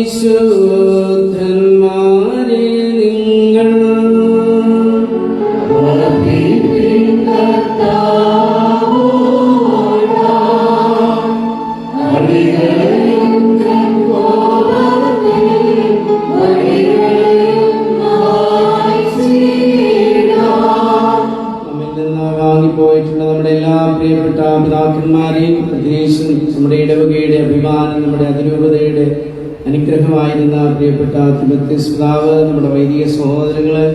Speaker 3: വിശുദ്ധന്മാരെ നിങ്ങൾ പോയിട്ടുള്ള നമ്മുടെ എല്ലാ പ്രിയപ്പെട്ട പിതാക്കന്മാരെയും പ്രത്യേകിച്ചും നമ്മുടെ ഇടവകയുടെ അഭിമാനം, നമ്മുടെ അതിരൂപതയുടെ അനുഗ്രഹമായിരുന്ന പ്രിയപ്പെട്ട തിമോത്തിയോസ് പിതാവ്, നമ്മുടെ വൈദിക സഹോദരങ്ങള്,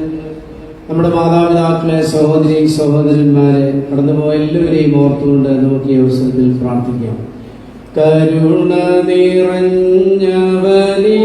Speaker 3: നമ്മുടെ മാതാപിതാക്കളെ, സഹോദരി സഹോദരന്മാരെ, കടന്നുപോയ എല്ലാവരെയും ഓർത്തുകൊണ്ട് നമുക്ക് ഈ അവസരത്തിൽ പ്രാർത്ഥിക്കാം. കരുണ നിറഞ്ഞവനേ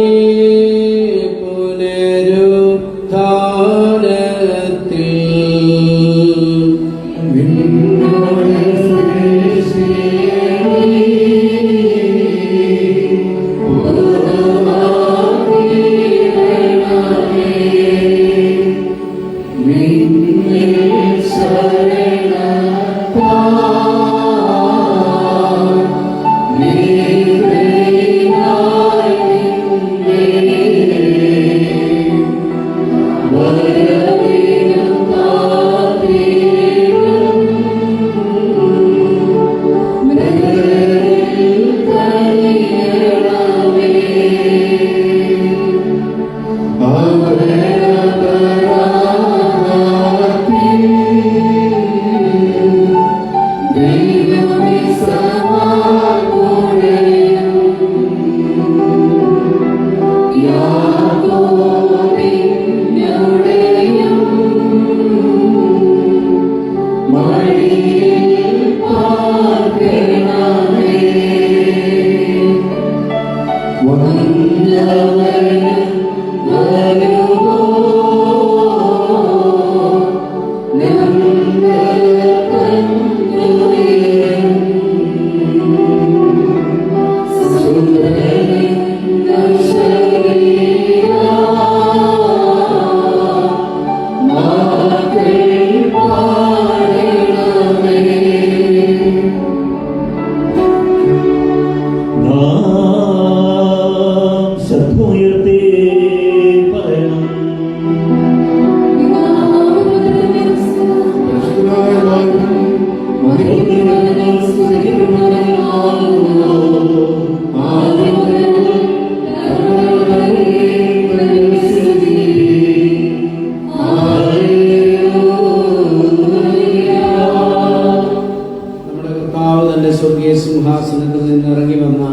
Speaker 3: സിംഹാസനത്തിൽ നിന്ന് ഇറങ്ങി വന്ന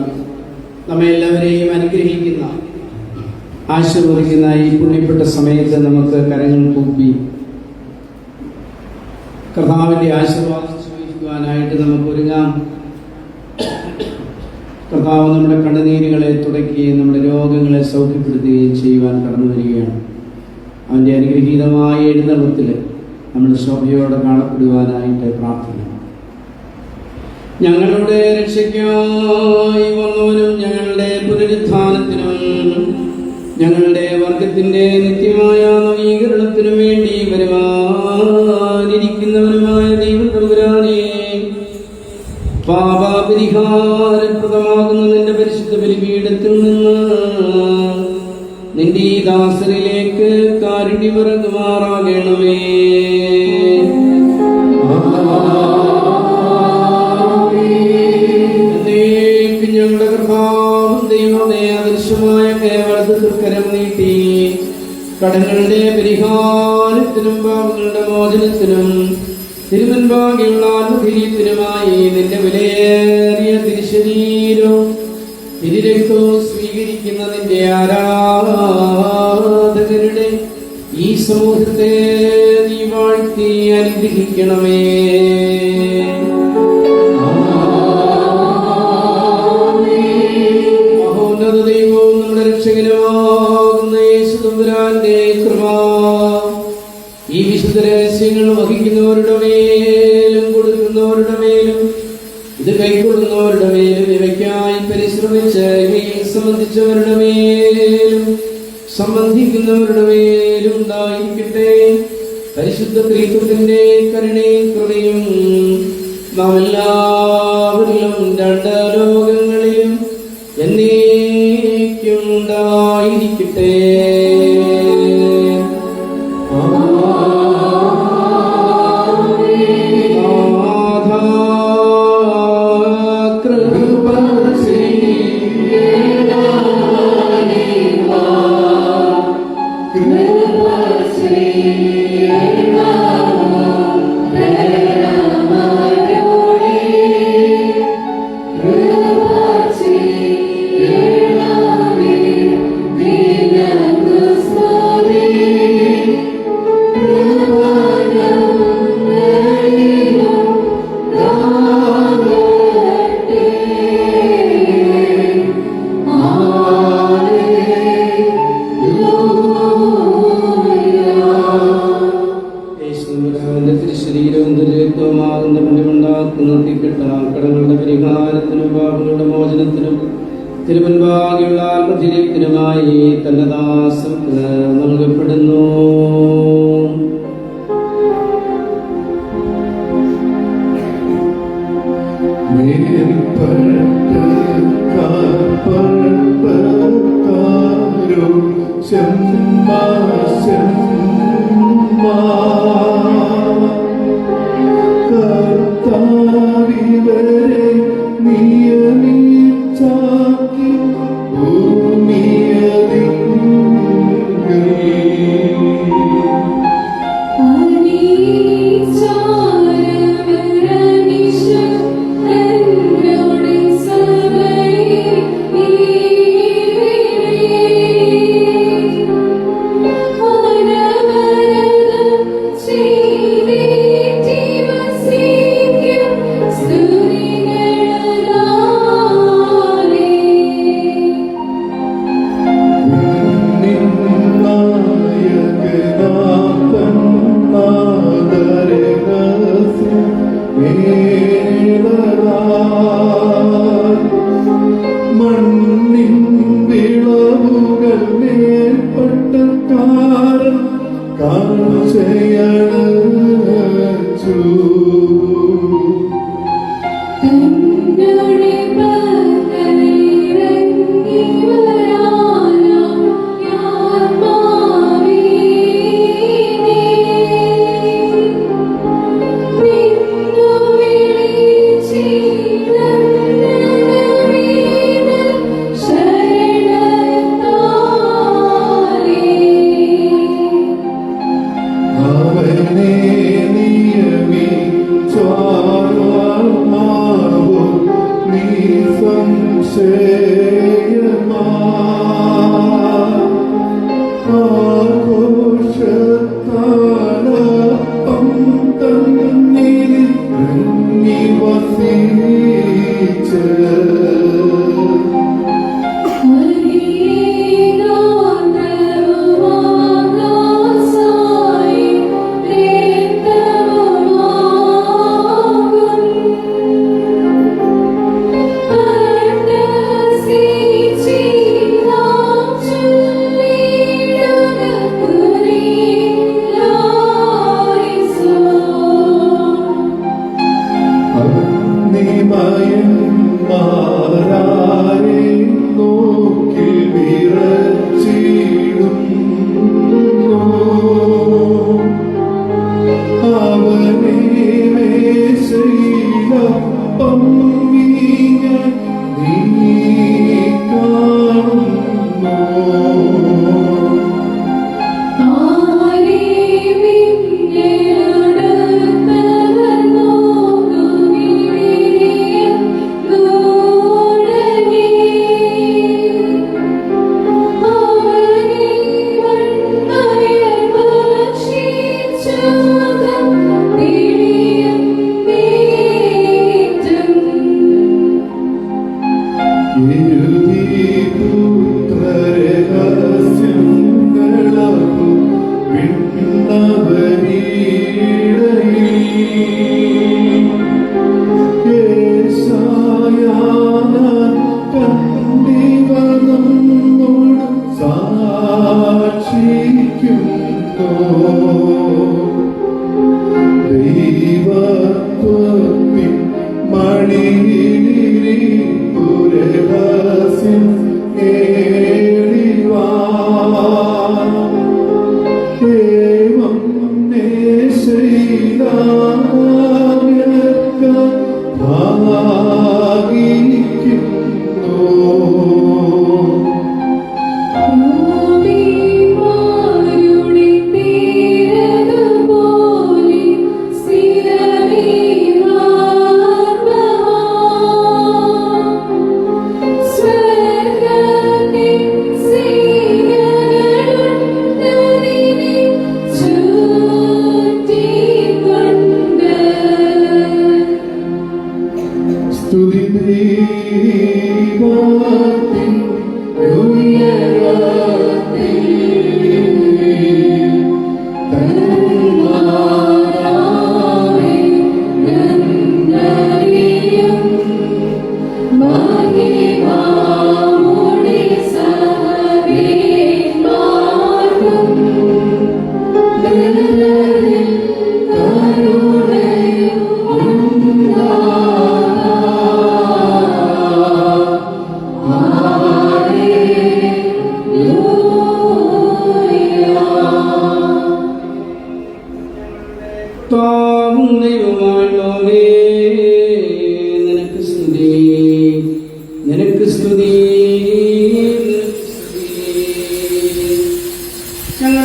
Speaker 3: നമ്മെ എല്ലാവരെയും അനുഗ്രഹിക്കുന്ന, ആശീർവദിക്കുന്ന ഈ പുണ്യപ്പെട്ട സമയത്ത് നമുക്ക് കരങ്ങൾ കൂപ്പി കർത്താവിൻ്റെ ആശീർവാദം സ്വീകരിക്കുവാനായിട്ട് നമുക്ക് ഒരുങ്ങാം. കർത്താവ് നമ്മുടെ കണ്ണുനീരുകളെ തുടയ്ക്കുകയും നമ്മുടെ രോഗങ്ങളെ സൗഖ്യപ്പെടുത്തുകയും ചെയ്യുവാൻ കടന്നു വരികയാണ്. അവൻ്റെ അനുഗ്രഹീതമായ എഴുന്നള്ളത്തിൽ നമ്മുടെ ശോഭയോടെ കാണപ്പെടുവാനായിട്ട് പ്രാർത്ഥിക്കണം. ഞങ്ങളുടെ രക്ഷയ്ക്കായി വന്നവനും ഞങ്ങളുടെ പുനരുത്ഥാനത്തിനും ഞങ്ങളുടെ വർഗത്തിന്റെ നിത്യമായ നവീകരണത്തിനും വേണ്ടി വരുവാനിരിക്കുന്നവനുമായ ദൈവം തമ്പുരാനേ, പാപപരിഹാരപ്രദമാകുന്ന നിന്റെ പരിശുദ്ധ ബലിപീഠത്തിൽ നിന്ന് നിന്റെ ഈ ദാസരിലേക്ക് കാരുണ്യമിറങ്ങുമാറാകണമേ. ഞങ്ങളുടെ കർത്താവും ദൈവമേ, അദൃശ്യമായ കേവലത്തെ തൃക്കരം നീട്ടി കടങ്ങളുടെ പരിഹാരത്തിനും പാപങ്ങളുടെ മോചനത്തിനും തിരുമുൻപാകെയുള്ള ആത്മധൈര്യത്തിനുമായി നിന്റെ വിലയേറിയ തിരുശരീരവും തിരുരക്തവും സ്വീകരിക്കുന്ന നിന്റെ ആരാധകരുടെ ഈ സമൂഹത്തെ നീ വാഴ്ത്തി അനുഗ്രഹിക്കണമേ. മഹോന്നത ദൈവവും നമ്മുടെ രക്ഷകനുമാകുന്ന യേശു തമ്പുരാന്റെ കൃപ ഈ വിശുദ്ധ രഹസ്യങ്ങൾ വഹിക്കുന്നവരുടെ മേലും കൊടുക്കുന്നവരുടെ മേലും ഇത് കൈക്കൊള്ളുന്നവരുടെ മേലും ഇവയ്ക്കായി പരിശ്രമിച്ച് ഇവയിൽ സംബന്ധിച്ചവരുടെ മേലും സംബന്ധിക്കുന്നവരുടെ മേലും ഉണ്ടായിരിക്കട്ടെ. പരിശുദ്ധ ത്രിത്വത്തിന്റെ കരുണയും കൃപയും നാം എല്ലാവരിലും രണ്ട് ലോകങ്ങളിലും എന്നേക്കും എന്നേക്കുണ്ടായിരിക്കട്ടെ. ശരീരവും ദുരിതത്വമാകുന്ന ഫലമുണ്ടാക്കുന്ന തീക്കെട്ട കടങ്ങളുടെ പരിഹാരത്തിനും പാപങ്ങളുടെ മോചനത്തിനും തിരുമുൻപാകെയുള്ള ആത്മധൈര്യത്തിനുമായി തന്റെ ദാസർക്ക് നൽകപ്പെടുന്നു.
Speaker 2: കർത്താവിവരെ നിയമിച്ചാക്കി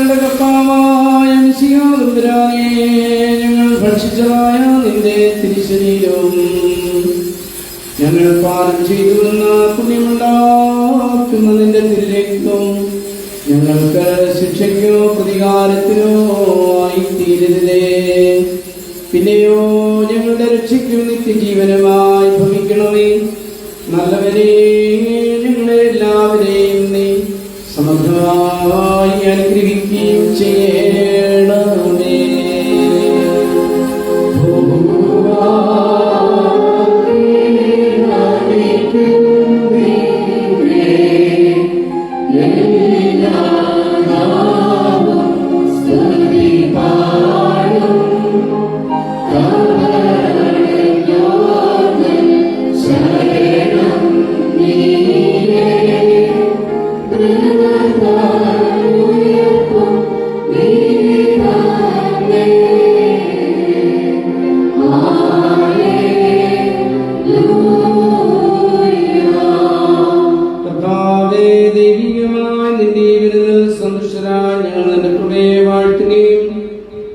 Speaker 3: ഞങ്ങളുടെ കർത്താവായ മിശിഹാതമ്പുരാനേ, ഞങ്ങൾ ഭക്ഷിച്ചതായ നിന്റെ തിരുശരീരവും ഞങ്ങൾ പാലം ചെയ്തു വന്ന പുണ്യമുണ്ടാക്കുന്ന നിന്റെ തിരുരക്തവും ഞങ്ങൾക്ക് ശിക്ഷയ്ക്കോ പ്രതികാരത്തിനോ ആയിത്തീരരുതേ. പിന്നെയോ ഞങ്ങളുടെ രക്ഷയ്ക്കും നിത്യജീവനമായി ഭവിക്കണമേ. നല്ലവരെ ഞങ്ങളെ എല്ലാവരെയും നീ സമൃദ്ധമായി അനുഗ്രഹിക്കുകയും ചെയ്യണമേ.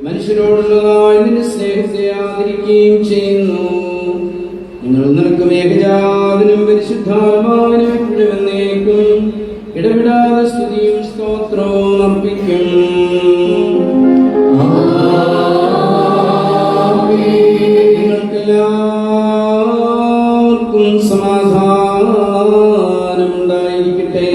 Speaker 3: മനുഷ്യരോടുള്ളതായി നിന്റെ സ്നേഹത്തെ ആദരിക്കുകയും ചെയ്യുന്നു. ഞങ്ങൾ നിനക്കും ഏകജാതനും പരിശുദ്ധാത്മാവിനും എപ്പോഴും എന്നേക്കും ഇടപെടാതെ സ്തുതിയും സ്തോത്രവും അർപ്പിക്കും. നിങ്ങൾക്കെല്ലാവർക്കും സമാധാനമുണ്ടായിരിക്കട്ടെ.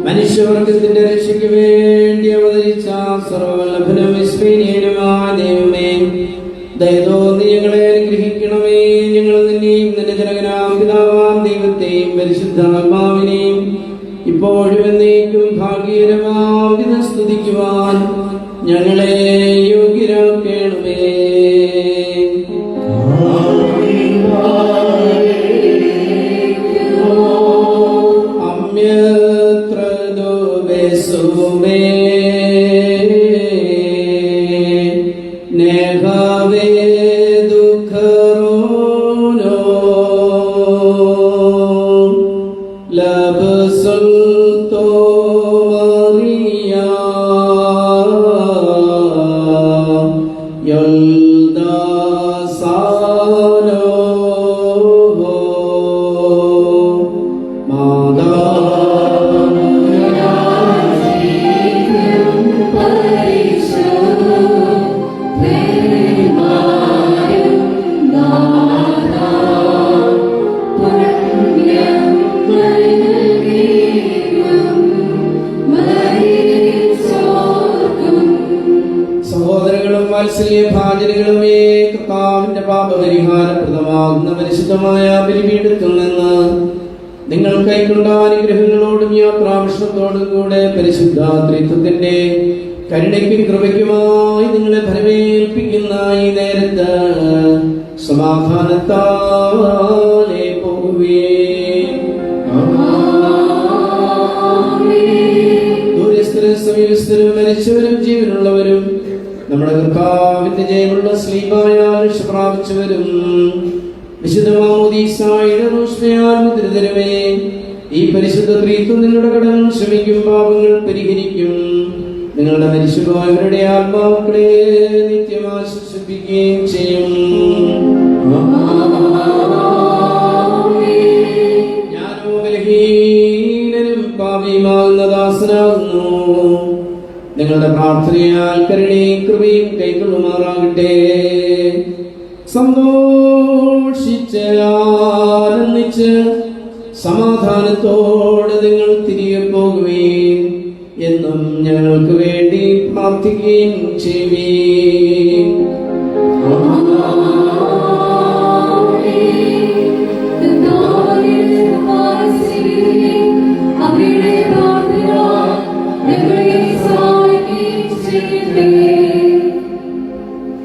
Speaker 3: മനുഷ്യവർഗത്തിന്റെ രക്ഷയ്ക്ക് വേണ്ടി അവതരിച്ച സർവ്വവല്ലഭനും വിസ്മയനീയനുമായ ദൈവമേ, ദയതോന്നി ഞങ്ങളെ അനുഗ്രഹിക്കണമേ. ഞങ്ങൾ നിന്നെയും നിന്റെ ജനകനാം പിതാവാം ദൈവത്തെയും പരിശുദ്ധാത്മാവിനെയും ഇപ്പോഴും എന്നേക്കും ഭാഗ്യകരമാം വിധം സ്തുതിക്കുവാൻ ഞങ്ങളെ യോഗ്യരാക്കണമേ. സഹോദരങ്ങളും വാത്സല്യഭാജനങ്ങളുമേ, കർത്താവിന്റെ പാപപരിഹാരപ്രദമാകുന്ന പരിശുദ്ധമായ ബലിപീഠത്തിൽ നിന്ന് നിങ്ങൾ കൈക്കൊണ്ട അനുഗ്രഹങ്ങളോടും യാത്രാവിഷത്തോടും കൂടെ പരിശുദ്ധ ത്രിത്വത്തിന്റെ കരുണയ്ക്കും കൃപയ്ക്കുമായി നിങ്ങളെ ഫലമേൽപ്പിക്കുന്ന ഈ നേരത്ത് സമാധാനത്താലേ പോകുവേ. ദൂരസ്ഥരും സമീപസ്ഥരും മരിച്ചവരും ജീവനുള്ളവരും നമ്മുടെ കർത്താവിന്റെ ജയമുള്ള സ്ലീബായാൽ പ്രാപിച്ചവരും വിശുദ്ധമാമോദീസായുടെ ഈ പരിശുദ്ധ ത്രിത്വം നിങ്ങളുടെ കടങ്ങൾ ക്ഷമിക്കും, പാപങ്ങൾ പരിഹരിക്കും. നിങ്ങളുടെ മരിച്ചുപോയവരുടെ ആത്മാക്കളെ നിത്യം ആശ്വസിപ്പിക്കുകയും ചെയ്യും. ഞാനോ ബലഹീനനും പാപിയുമാകുന്ന ദാസനാകുന്നു. നിങ്ങളുടെ പ്രാർത്ഥനയാൽ കരുണയും കൃപയും കൈക്കൊള്ളുമാറാകട്ടെ. സന്തോഷിച്ച് ആനന്ദിച്ച് സമാധാനത്തോടെ നിങ്ങൾ തിരികെ പോകുകയും എന്നും ഞങ്ങൾക്ക് വേണ്ടി പ്രാർത്ഥിക്കുകയും ചെയ്യുകയും.
Speaker 5: അവരുടെ പ്രാർത്ഥന ഞങ്ങളെ സഹായിക്കുകയും ചെയ്യട്ടെ.